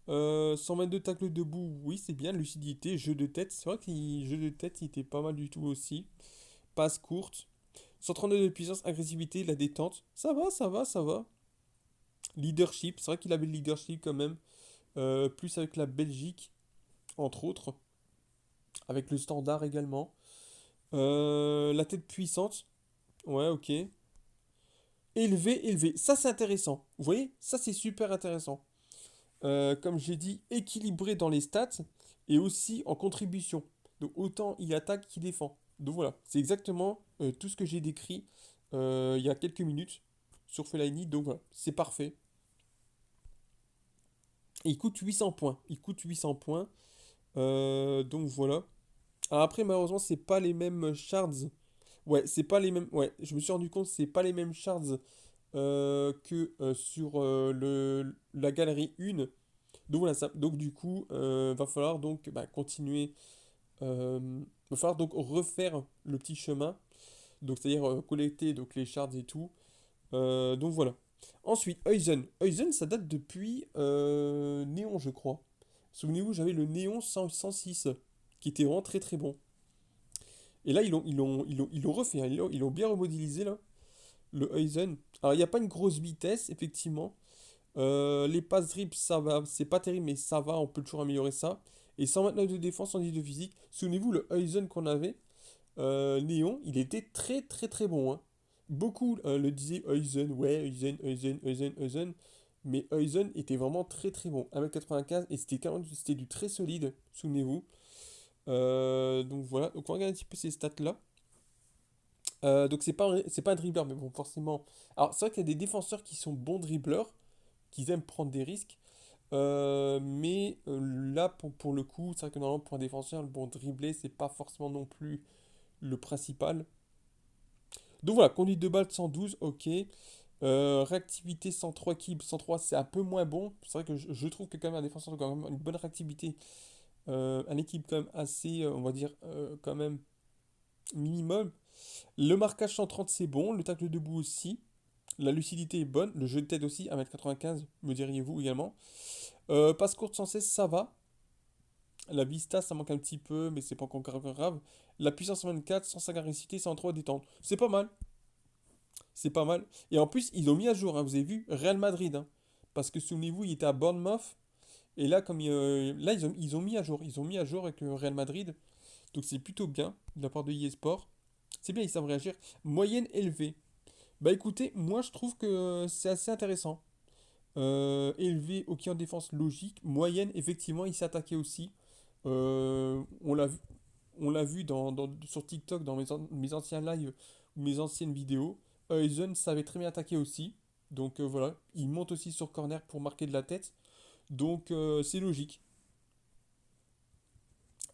122 tacles debout, oui, c'est bien. Lucidité, jeu de tête. C'est vrai que jeu de tête, il était pas mal du tout aussi. Passe courte. 132 de puissance, agressivité, la détente. Ça va, ça va, ça va. Leadership, c'est vrai qu'il avait le leadership quand même. Plus avec la Belgique, entre autres. Avec le standard également. La tête puissante. Ouais, ok. Élevé, élevé. Ça, c'est intéressant. Vous voyez? Ça, c'est super intéressant. Comme j'ai dit, équilibré dans les stats et aussi en contribution. Donc, autant il attaque qu'il défend. Donc, voilà. C'est exactement tout ce que j'ai décrit il y a quelques minutes sur Fellaini. Donc, voilà. C'est parfait. Et il coûte 800 points. Il coûte 800 points. Donc, voilà. Alors après, malheureusement, c'est pas les mêmes shards. Ouais, c'est pas les mêmes. Ouais, je me suis rendu compte, c'est pas les mêmes shards que sur la galerie 1. Donc voilà, donc du coup, va falloir donc bah, continuer. Va falloir donc refaire le petit chemin. Donc c'est-à-dire collecter donc les shards et tout. Donc voilà. Ensuite, Eisen. Eisen, ça date depuis Néon, je crois. Souvenez-vous, j'avais le Néon 106 qui était vraiment très très bon. Et là, ils l'ont refait, hein, ils l'ont bien remodélisé là, le Eisen. Alors, il n'y a pas une grosse vitesse, effectivement. Les passes dribbles, ça va, c'est pas terrible, mais ça va, on peut toujours améliorer ça. Et 129 de défense, 110 de physique. Souvenez-vous, le Eisen qu'on avait, Néon, il était très très très bon. Hein. Beaucoup le disaient Eisen, ouais, Eisen, Eisen, Eisen, Eisen. Mais Eisen était vraiment très très bon. 1,95 m et c'était du très solide, souvenez-vous. Donc voilà, donc on regarde un petit peu ces stats-là. Donc c'est pas un dribbleur, mais bon, forcément. Alors c'est vrai qu'il y a des défenseurs qui sont bons dribbleurs, qui aiment prendre des risques. Mais là, pour le coup, c'est vrai que normalement pour un défenseur, le bon dribbler, c'est pas forcément non plus le principal. Donc voilà, conduite de balle 112, ok. Réactivité 103, équilibre 103, c'est un peu moins bon. C'est vrai que je trouve que quand même un défenseur a quand même une bonne réactivité. Un équipe quand même assez, on va dire, quand même minimum. Le marquage 130, c'est bon. Le tacle debout aussi. La lucidité est bonne. Le jeu de tête aussi, 1,95 m, me diriez-vous également. Passe courte 116, ça va. La vista, ça manque un petit peu, mais c'est pas encore grave. La puissance 24, 105 agressivité, 103 détente. C'est pas mal. C'est pas mal. Et en plus, ils ont mis à jour, hein, vous avez vu, Real Madrid. Hein. Parce que souvenez-vous, il était à Bournemouth. Et là, là ils ont mis à jour. Ils ont mis à jour avec le Real Madrid. Donc c'est plutôt bien de la part de EA Sport. C'est bien, ils savent réagir. Moyenne élevée. Bah écoutez, moi je trouve que c'est assez intéressant. Élevé, ok en défense, logique. Moyenne, effectivement, il s'est attaqué aussi. On l'a vu sur TikTok, dans mes anciens lives ou mes anciennes vidéos. Eisen savait très bien attaquer aussi. Donc voilà, il monte aussi sur corner pour marquer de la tête. Donc c'est logique.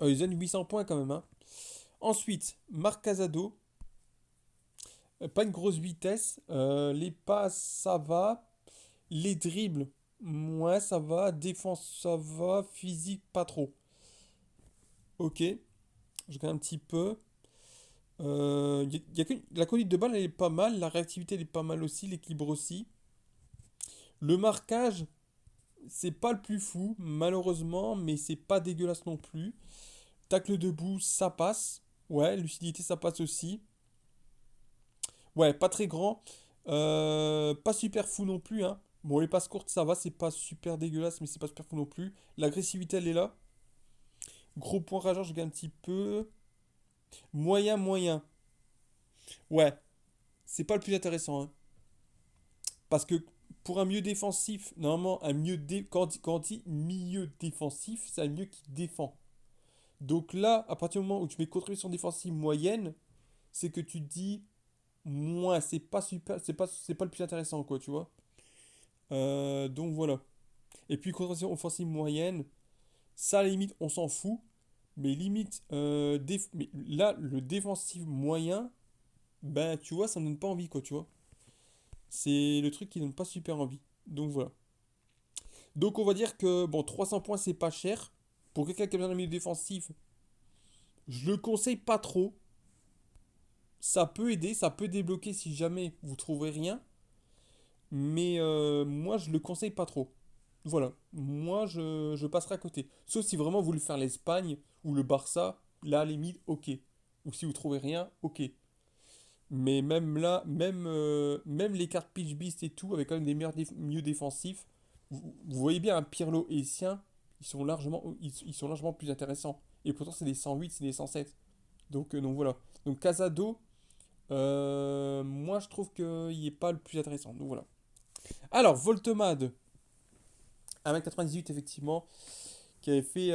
Eisen 800 points quand même. Hein. Ensuite, Marc Casado. Pas une grosse vitesse. Les passes, ça va. Les dribbles, moins ça va. Défense, ça va. Physique, pas trop. Ok, je regarde un petit peu. La conduite de balle, elle est pas mal. La réactivité, elle est pas mal aussi. L'équilibre aussi. Le marquage, c'est pas le plus fou, malheureusement, mais c'est pas dégueulasse non plus. Tacle debout, ça passe. Ouais, lucidité, ça passe aussi. Ouais, pas très grand. Pas super fou non plus, hein. Bon, les passes courtes, ça va, c'est pas super dégueulasse, mais c'est pas super fou non plus. L'agressivité, elle est là. Gros point rageur, je gagne un petit peu. Moyen, moyen. Ouais, c'est pas le plus intéressant, hein. Parce que pour un milieu défensif, normalement, quand on dit milieu défensif, c'est un milieu qui défend. Donc là, à partir du moment où tu mets contribution défensive moyenne, c'est que tu te dis, moi, c'est pas super, c'est pas le plus intéressant, quoi, tu vois. Donc voilà. Et puis contribution offensive moyenne, ça, à la limite, on s'en fout. Mais limite, mais là, le défensif moyen, ben, tu vois, ça me donne pas envie, quoi, tu vois. C'est le truc qui donne pas super envie. Donc voilà. Donc on va dire que, bon, 300 points, c'est pas cher. Pour quelqu'un qui a besoin d'un milieu défensif, je le conseille pas trop. Ça peut aider, ça peut débloquer si jamais vous trouvez rien. Mais moi, je le conseille pas trop. Voilà. Moi, je passerai à côté. Sauf si vraiment vous voulez faire l'Espagne ou le Barça, là, à la limite, ok. Ou si vous trouvez rien, ok. Mais même là, même les cartes Pitch Beast et tout, avec quand même des milieux défensifs, vous voyez bien, un Pirlo et Sien, ils sont largement plus intéressants. Et pourtant, c'est des 108, c'est des 107. Donc voilà. Donc Casado, moi je trouve qu'il n'est pas le plus intéressant. Donc voilà. Alors, Voltemade, 1m98 effectivement, qui avait fait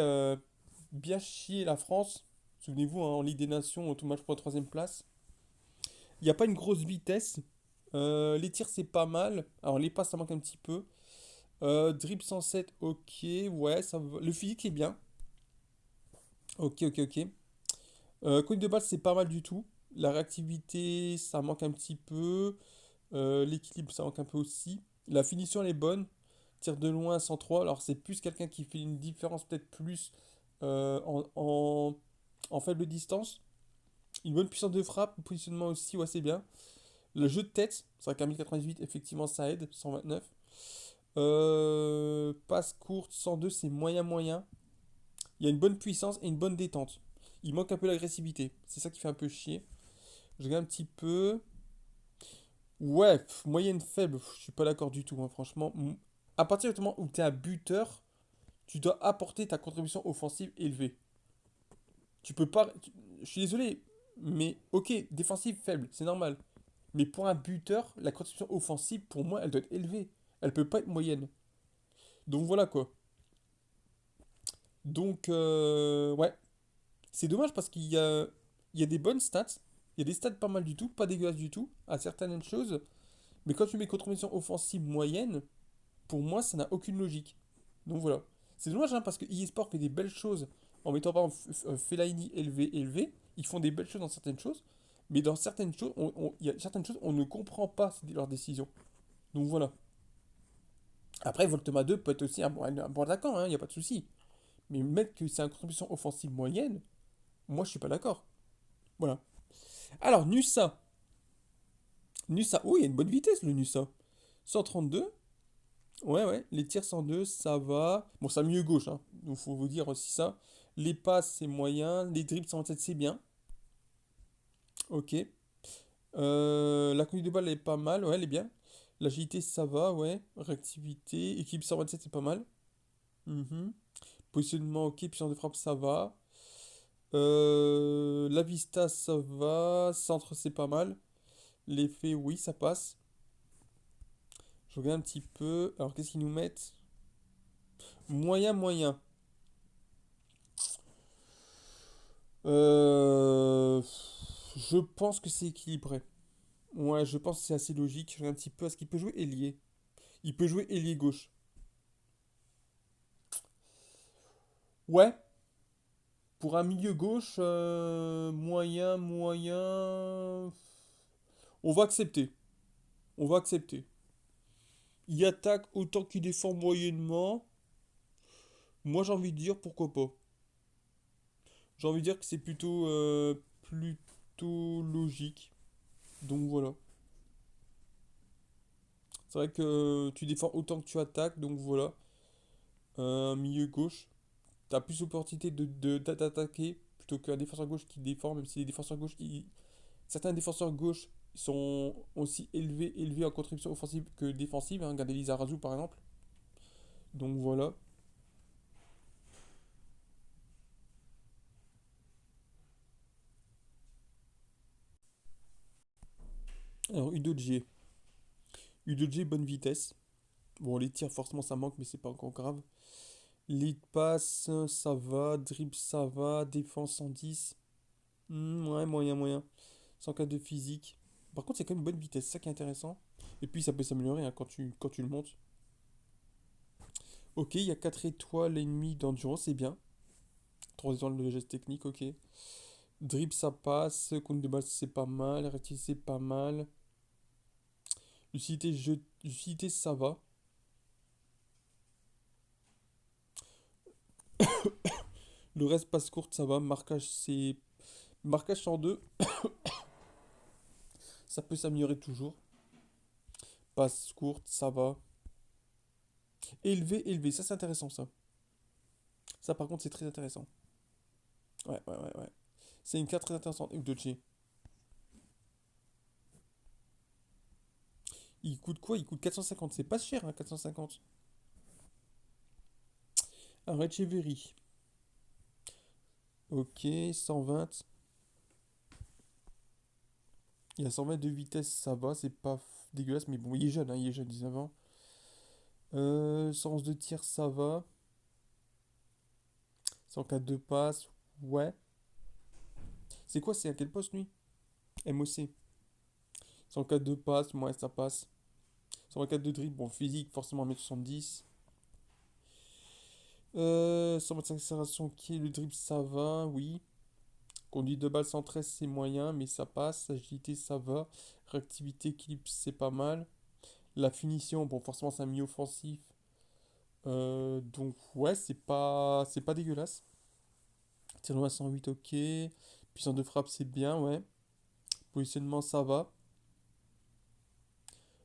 bien chier la France. Souvenez-vous, hein, en Ligue des Nations, au tout match pour la troisième place. Il n'y a pas une grosse vitesse. Les tirs, c'est pas mal. Alors, les passes, ça manque un petit peu. Dribble 107, ok. Ouais, ça va. Le physique est bien. Ok, ok, ok. Conduite de balle, c'est pas mal du tout. La réactivité, ça manque un petit peu. L'équilibre, ça manque un peu aussi. La finition, elle est bonne. Tir de loin, 103. Alors, c'est plus quelqu'un qui fait une différence, peut-être plus en faible distance. Une bonne puissance de frappe. Positionnement aussi, ouais, c'est bien. Le jeu de tête, c'est vrai qu'à 1098, effectivement, ça aide. 129. Passe courte, 102, c'est moyen moyen. Il y a une bonne puissance et une bonne détente. Il manque un peu l'agressivité. C'est ça qui fait un peu chier. Je regarde un petit peu. Ouais, moyenne faible, je suis pas d'accord du tout, hein, franchement. À partir du moment où tu es un buteur, tu dois apporter ta contribution offensive élevée. Tu peux pas. Je suis désolé, mais ok, défensive faible, c'est normal. Mais pour un buteur, la contribution offensive, pour moi, elle doit être élevée. Elle peut pas être moyenne. Donc voilà quoi. Donc, ouais. C'est dommage parce il y a des bonnes stats. Il y a des stats pas mal du tout, pas dégueulasses du tout, à certaines choses. Mais quand tu mets contribution offensive moyenne, pour moi, ça n'a aucune logique. Donc voilà. C'est dommage hein, parce que eSport fait des belles choses en mettant par exemple Fellaini élevé, élevé. Ils font des belles choses dans certaines choses. Mais dans certaines choses, il y a certaines choses, on ne comprend pas leurs décisions. Donc voilà. Après, Voltema 2 peut être aussi un bon attaquant, il n'y a pas de souci. Mais mettre que c'est une contribution offensive moyenne, moi je suis pas d'accord. Voilà. Alors, Nusa. Nusa, oh, il y a une bonne vitesse le Nusa. 132. Ouais, ouais, les tirs 102, ça va. Bon, c'est mieux gauche, hein. Donc, faut vous dire aussi ça. Les passes, c'est moyen. Les dribbles 127, c'est bien. Ok. La conduite de balle, elle est pas mal. Ouais, elle est bien. L'agilité, ça va, ouais. Réactivité. Équipe 127, c'est pas mal. Mhm. Positionnement, ok. Puissance de frappe, ça va. La vista, ça va. Centre, c'est pas mal. L'effet, oui, ça passe. Je regarde un petit peu. Alors, qu'est-ce qu'ils nous mettent? Moyen, moyen. Euh, je pense que c'est équilibré. Ouais, je pense que c'est assez logique. Je regarde un petit peu. Est-ce qu'il peut jouer ailier? Il peut jouer ailier gauche. Ouais, pour un milieu gauche, moyen, moyen. On va accepter. On va accepter. Il attaque autant qu'il défend moyennement. Moi, j'ai envie de dire pourquoi pas. J'ai envie de dire que c'est plutôt logique. Donc voilà. C'est vrai que tu défends autant que tu attaques, donc voilà. Milieu gauche, t'as plus l'opportunité d'attaquer plutôt qu'un défenseur gauche qui défend, même si les défenseurs gauche, certains défenseurs gauche sont aussi élevés en contribution offensive que défensive, hein. Regardez Lizarazu par exemple. Donc voilà. Alors Udogie. Udogie, bonne vitesse. Bon, les tirs, forcément, ça manque, mais c'est pas encore grave. Lead pass, ça va. Dribble, ça va. Défense 110. Ouais, moyen, moyen. 104 de physique. Par contre, c'est quand même une bonne vitesse, c'est ça qui est intéressant. Et puis, ça peut s'améliorer hein, quand tu le montes. Ok, il y a 4 étoiles et demie d'endurance, c'est bien. 3 étoiles de geste technique, ok. Dribble, ça passe. Compte de base, c'est pas mal. Réactivité, c'est pas mal. Lucidité, ça va. Le reste passe courte, ça va. Marquage, c'est. Marquage 102, ça peut s'améliorer toujours. Passe courte, ça va. Élevé, élevé, ça c'est intéressant ça. Ça par contre c'est très intéressant. Ouais, ouais, ouais, ouais. C'est une carte très intéressante, Udochi. Il coûte quoi? Il coûte 450. C'est pas cher, hein, 450. Un Echeverry. Ok, 120. Il y a 120 de vitesse, ça va, c'est pas dégueulasse, mais bon, il est jeune, hein, il est jeune, 19 ans. Sens de tir, ça va. 104 de passe, ouais. C'est quoi, c'est à quel poste lui? MOC. 104 de passe, ouais, ça passe. 124 de dribble, bon, physique, forcément 1m70. 125 accélération, ok, le dribble, ça va, oui. Conduite de balle 113, c'est moyen, mais ça passe. Agilité, ça va. Réactivité, équilibre, c'est pas mal. La finition, bon, forcément, c'est un mi-offensif. Donc, ouais, c'est pas dégueulasse. Tir à 108, ok. Puissance de frappe, c'est bien, ouais. Positionnement, ça va.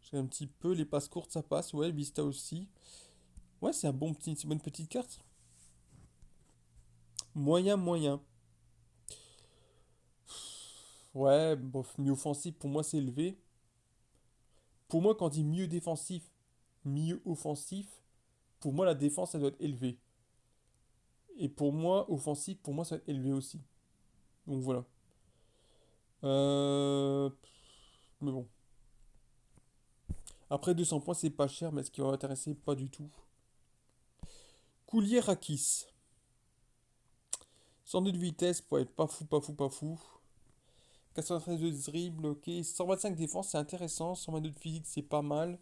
J'ai un petit peu. Les passes courtes, ça passe, ouais. Vista aussi. Ouais, c'est une bonne petite carte. Moyen, moyen. Ouais, bof, mi-offensif, pour moi, c'est élevé. Pour moi, quand on dit mieux défensif, mieux offensif, pour moi, la défense, elle doit être élevée. Et pour moi, offensif, pour moi, ça va être élevé aussi. Donc voilà. Mais bon. Après 200 points, c'est pas cher, mais ce qui va m'intéresser, pas du tout. Coulier Rakis. 102 de vitesse pour être pas fou, pas fou, pas fou. 93 de dribble, ok. 125 défense, c'est intéressant. 122 de physique, c'est pas mal.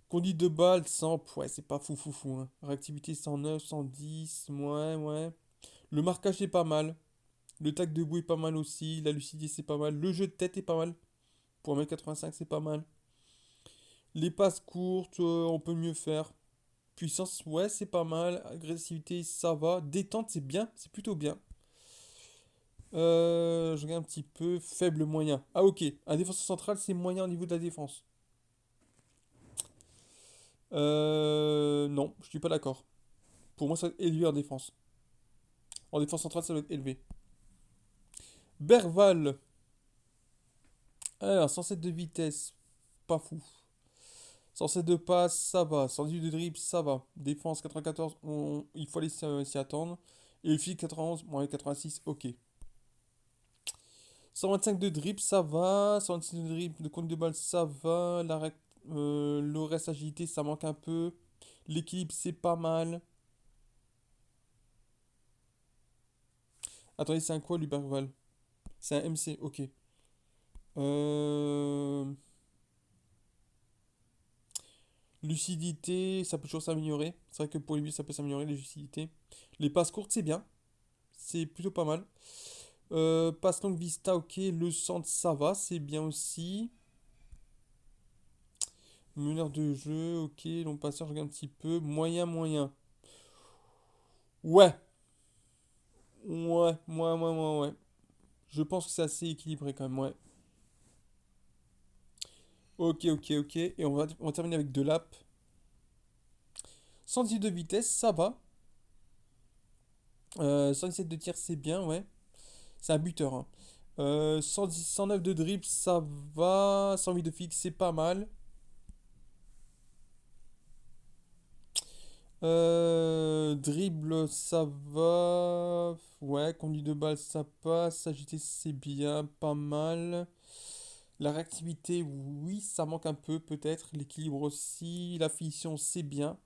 Conduite de balle, 100, ouais, c'est pas fou, fou, fou. Hein. Réactivité 109, 110, ouais, ouais. Le marquage est pas mal. Le tac debout est pas mal aussi. La lucidité, c'est pas mal. Le jeu de tête est pas mal. Pour 1m85, c'est pas mal. Les passes courtes, on peut mieux faire. Puissance, ouais, c'est pas mal. Agressivité, ça va. Détente, c'est bien. C'est plutôt bien. Je regarde un petit peu. Faible, moyen. Ah, ok. Un défenseur central, c'est moyen au niveau de la défense. Non, je suis pas d'accord. Pour moi, ça doit être élevé en défense. En défense centrale, ça doit être élevé. Berval. Alors, 107 de vitesse. Pas fou. 107 de passe, ça va. 118 de dribble, ça va. Défense 94, il faut aller s'y attendre. Et le fil 91, bon, et 86, ok. 125 de dribble, ça va. 126 de dribble, de compte de balle, ça va. Le reste agilité, ça manque un peu. L'équilibre, c'est pas mal. Attendez, c'est un quoi, l'Uberval? C'est un MC, ok. Euh... Lucidité, ça peut toujours s'améliorer. C'est vrai que pour lui, ça peut s'améliorer, les lucidités. Les passes courtes, c'est bien. C'est plutôt pas mal. Passe longue vista, ok. Le centre, ça va, c'est bien aussi. Meneur de jeu, ok. Long passeur, je regarde un petit peu. Moyen, moyen. Ouais. Ouais, ouais, ouais, ouais, ouais. Je pense que c'est assez équilibré quand même, ouais. Ok, ok, ok. Et on va terminer avec de lap. 110 de vitesse, ça va. 117 de tir, c'est bien, ouais. C'est un buteur, hein. 110, 109 de dribble, ça va. 108 de fixe, c'est pas mal. Dribble, ça va. Ouais, conduit de balle, ça passe. Agilité, c'est bien, pas mal. La réactivité, oui, ça manque un peu peut-être. L'équilibre aussi. La finition, c'est bien.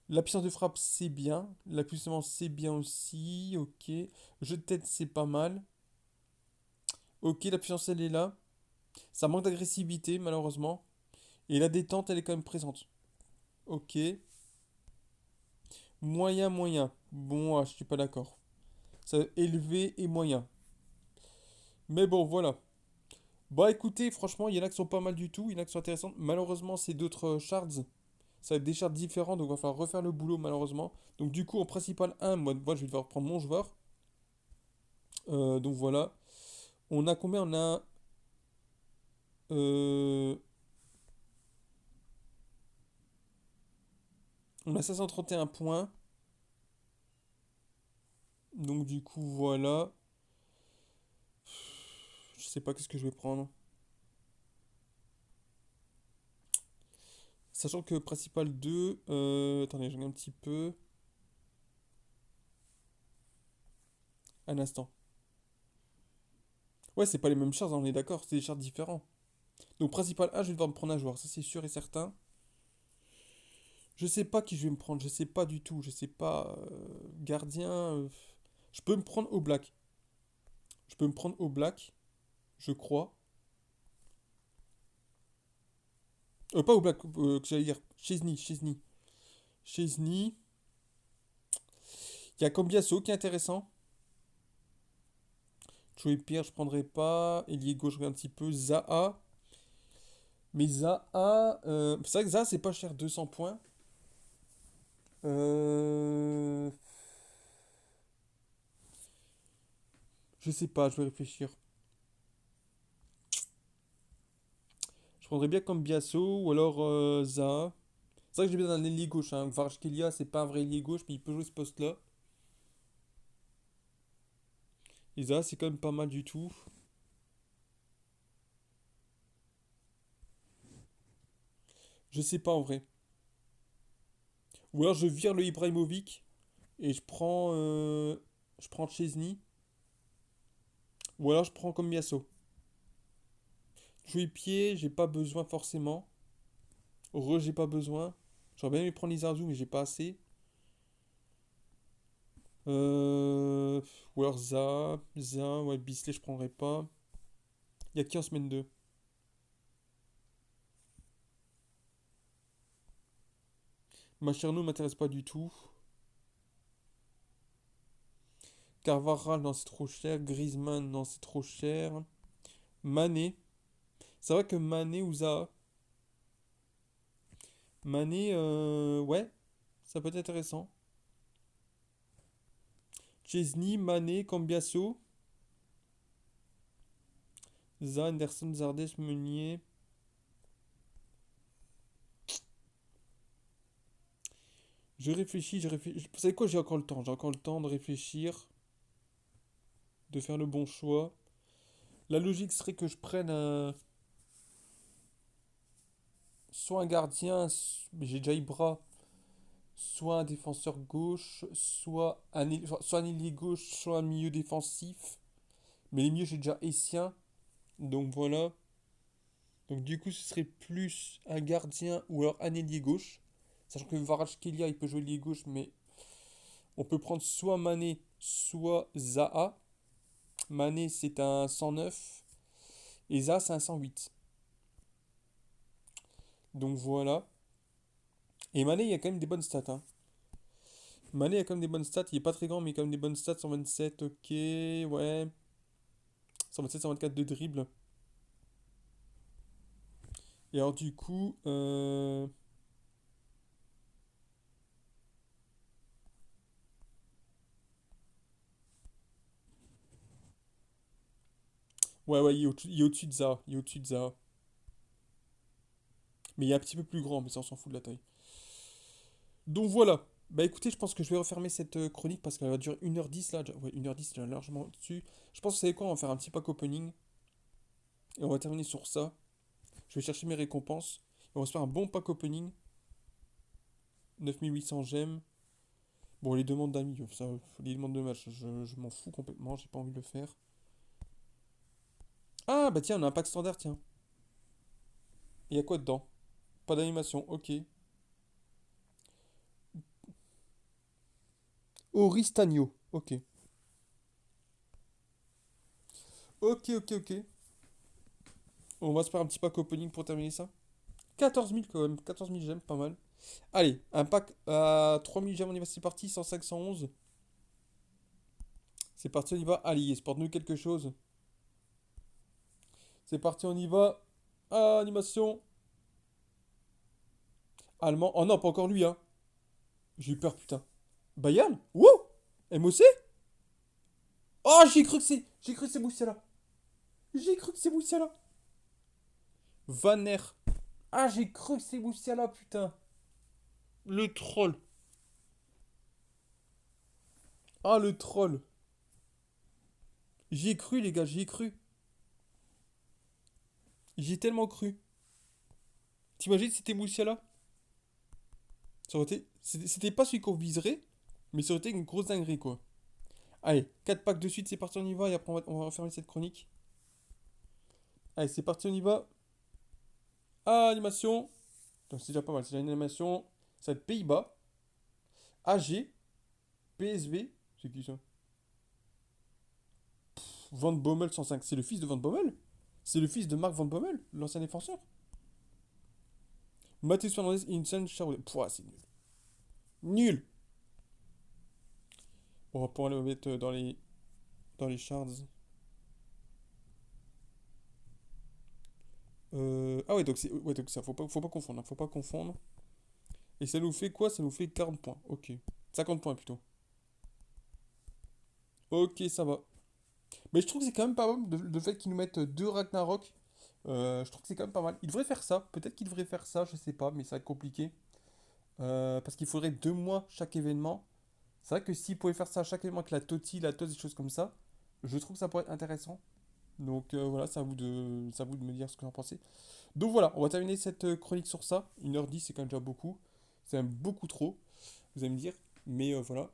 La puissance de frappe, c'est bien. La puissance, c'est bien aussi. Ok. Jeu de tête, c'est pas mal. Ok, la puissance, elle est là. Ça manque d'agressivité, malheureusement. Et la détente, elle est quand même présente. Ok. Moyen, moyen. Bon, je suis pas d'accord. Ça, élevé et moyen. Mais bon, voilà. Bah écoutez, franchement, il y en a qui sont pas mal du tout, il y en a qui sont intéressantes. Malheureusement, c'est d'autres shards. Ça va être des shards différents, donc il va falloir refaire le boulot, malheureusement. Donc du coup, en principal 1, moi je vais devoir prendre mon joueur. Donc voilà. On a combien? Euh, on a 531 points. Donc du coup, voilà. Je sais pas qu'est-ce que je vais prendre. Sachant que principal 2, attendez, je regarde un petit peu. Un instant. Ouais, c'est pas les mêmes charts, on est d'accord, c'est des charts différents. Donc principal 1, je vais devoir me prendre un joueur, ça c'est sûr et certain. Je sais pas qui je vais me prendre, je sais pas du tout, je sais pas. Gardien. Je peux me prendre au black. Je peux me prendre au black, je crois. Pas au black, que j'allais dire. Chesney, Chesney. Chesney. Il y a Cambiasso qui est intéressant. Joey Pierre, je prendrai pas. Ailier gauche, regarde un petit peu. Zaha. Mais Zaha. C'est vrai que Zaha, c'est pas cher, 200 points. Euh, Je sais pas, je vais réfléchir. Je prendrais bien Cambiasso ou alors Zaha. C'est vrai que j'ai bien un ailier gauche. Hein. Kvaratskhelia, c'est pas un vrai ailier gauche, mais il peut jouer ce poste-là. Et Zaha, c'est quand même pas mal du tout. Je sais pas en vrai. Ou alors je vire le Ibrahimovic et je prends Chesney. Ou alors je prends comme Miasso. Jouer pied, j'ai pas besoin forcément. J'ai pas besoin. J'aurais bien aimé prendre Lizarazu, mais j'ai pas assez. Euh, Ou alors Za, ouais, Bisley, je prendrais pas. Il y a qui en semaine 2? Macherno m'intéresse pas du tout. Carvajal, non, c'est trop cher. Griezmann, non, c'est trop cher. Mané. C'est vrai que Mané ou Zaha. Mané, ouais, ça peut être intéressant. Chesney, Mané, Cambiasso, Za, Anderson, Zardes, Meunier. Je réfléchis, je réfléchis. Vous savez quoi, j'ai encore le temps. J'ai encore le temps de réfléchir, de faire le bon choix. La logique serait que je prenne soit un gardien, mais j'ai déjà Ibra, soit un défenseur gauche, soit un ailier gauche, soit un milieu défensif. Mais les milieux, j'ai déjà Essien. Donc voilà. Donc du coup, ce serait plus un gardien ou alors un ailier gauche. Sachant que Kvaratskhelia, il peut jouer ailier gauche, mais on peut prendre soit Mané, soit Zaha. Mané, c'est un 109 et Zaha, c'est un 108. Donc voilà. Et Mané, il y a quand même des bonnes stats. Hein. Mané, il y a quand même des bonnes stats. Il est pas très grand, mais il y a quand même des bonnes stats. 127, ok, ouais. 127, 124 de dribble. Et alors du coup, ouais, ouais, il est au-dessus de Zaha. Il est au-dessus de Zaha. Mais il est un petit peu plus grand, mais ça, on s'en fout de la taille. Donc voilà. Bah écoutez, je pense que je vais refermer cette chronique parce qu'elle va durer 1h10 là. Ouais, 1h10, déjà largement dessus. Je pense que vous savez quoi, on va faire un petit pack opening. Et on va terminer sur ça. Je vais chercher mes récompenses. Et on va se faire un bon pack opening. 9800 gemmes. Bon, les demandes d'amis, ça, les demandes de match, je m'en fous complètement, j'ai pas envie de le faire. Ah, bah tiens, on a un pack standard, tiens. Il y a quoi dedans? Pas d'animation, ok. Oristagno, ok. Ok, ok, ok. On va se faire un petit pack opening pour terminer ça. 14 000 quand même, 14 000 gemmes, pas mal. Allez, un pack à 3 000 gemmes, on y va, c'est parti, 105, 111. C'est parti, on y va. Allez, porte-nous quelque chose. C'est parti, on y va. Ah, animation. Allemand. Oh non, pas encore lui, hein. J'ai eu peur, putain. Bayern? Wouh! MOC? Oh, j'ai cru que c'est. J'ai cru que c'est Moussiala. J'ai cru que c'est Moussiala. Vaner. Ah, j'ai cru que c'est Moussiala, putain. Le troll. Ah, le troll. J'y ai cru, les gars, j'y ai cru. J'y ai tellement cru. T'imagines si c'était Moussiala? Ça aurait été. C'était pas celui qu'on viserait, mais ça aurait été une grosse dinguerie, quoi. Allez, 4 packs de suite, c'est parti, on y va, et après on va refermer cette chronique. Allez, c'est parti, on y va. Ah, animation. Donc c'est déjà pas mal, c'est déjà une animation. Ça va être Pays-Bas. AG. PSV. C'est qui ça? Van Bommel 105. C'est le fils de Van Bommel? C'est le fils de Marc Van Bommel, l'ancien défenseur? Matheus Fernandez et Vincent Charvet. Pouah, c'est nul. Nul! On va pouvoir le mettre dans les shards. Ah ouais, donc c'est. Ouais, donc ça, faut pas confondre, hein, faut pas confondre. Et ça nous fait quoi? Ça nous fait 40 points. Ok. 50 points plutôt. Ok, ça va. Mais je trouve que c'est quand même pas mal le fait qu'ils nous mettent deux Ragnarok. Je trouve que c'est quand même pas mal. Ils devraient faire ça. Peut-être qu'ils devraient faire ça, je sais pas, mais ça va être compliqué. Parce qu'il faudrait 2 mois chaque événement. C'est vrai que s'ils pouvaient faire ça à chaque événement avec la Toti, la TOS, des choses comme ça, je trouve que ça pourrait être intéressant. Donc voilà, c'est à vous de me dire ce que vous en pensez. Donc voilà, on va terminer cette chronique sur ça. 1h10, c'est quand même déjà beaucoup. C'est même beaucoup trop, vous allez me dire. Mais voilà.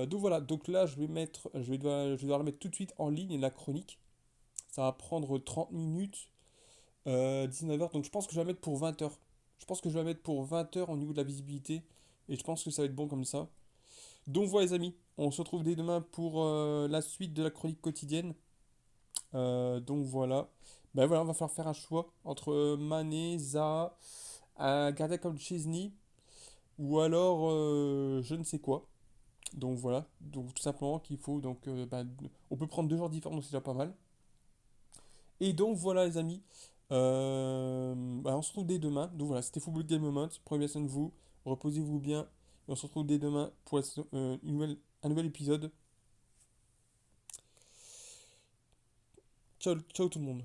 Donc voilà, donc là je vais devoir la mettre tout de suite en ligne, la chronique. Ça va prendre 30 minutes, 19h. Donc je pense que je vais la mettre pour 20h. Je pense que je vais la mettre pour 20h au niveau de la visibilité. Et je pense que ça va être bon comme ça. Donc voilà les amis, on se retrouve dès demain pour la suite de la chronique quotidienne. Donc voilà. Ben voilà, on va falloir faire un choix entre Mané, Zaha, un gardien comme Chesney ou alors je ne sais quoi. Donc voilà, donc tout simplement qu'il faut donc on peut prendre 2 joueurs différents, donc c'est déjà pas mal. Et donc voilà les amis, on se retrouve dès demain. Donc voilà, c'était Football Game Moment. Prenez bien soin de vous, reposez-vous bien. Et on se retrouve dès demain pour un nouvel épisode. Ciao, ciao tout le monde.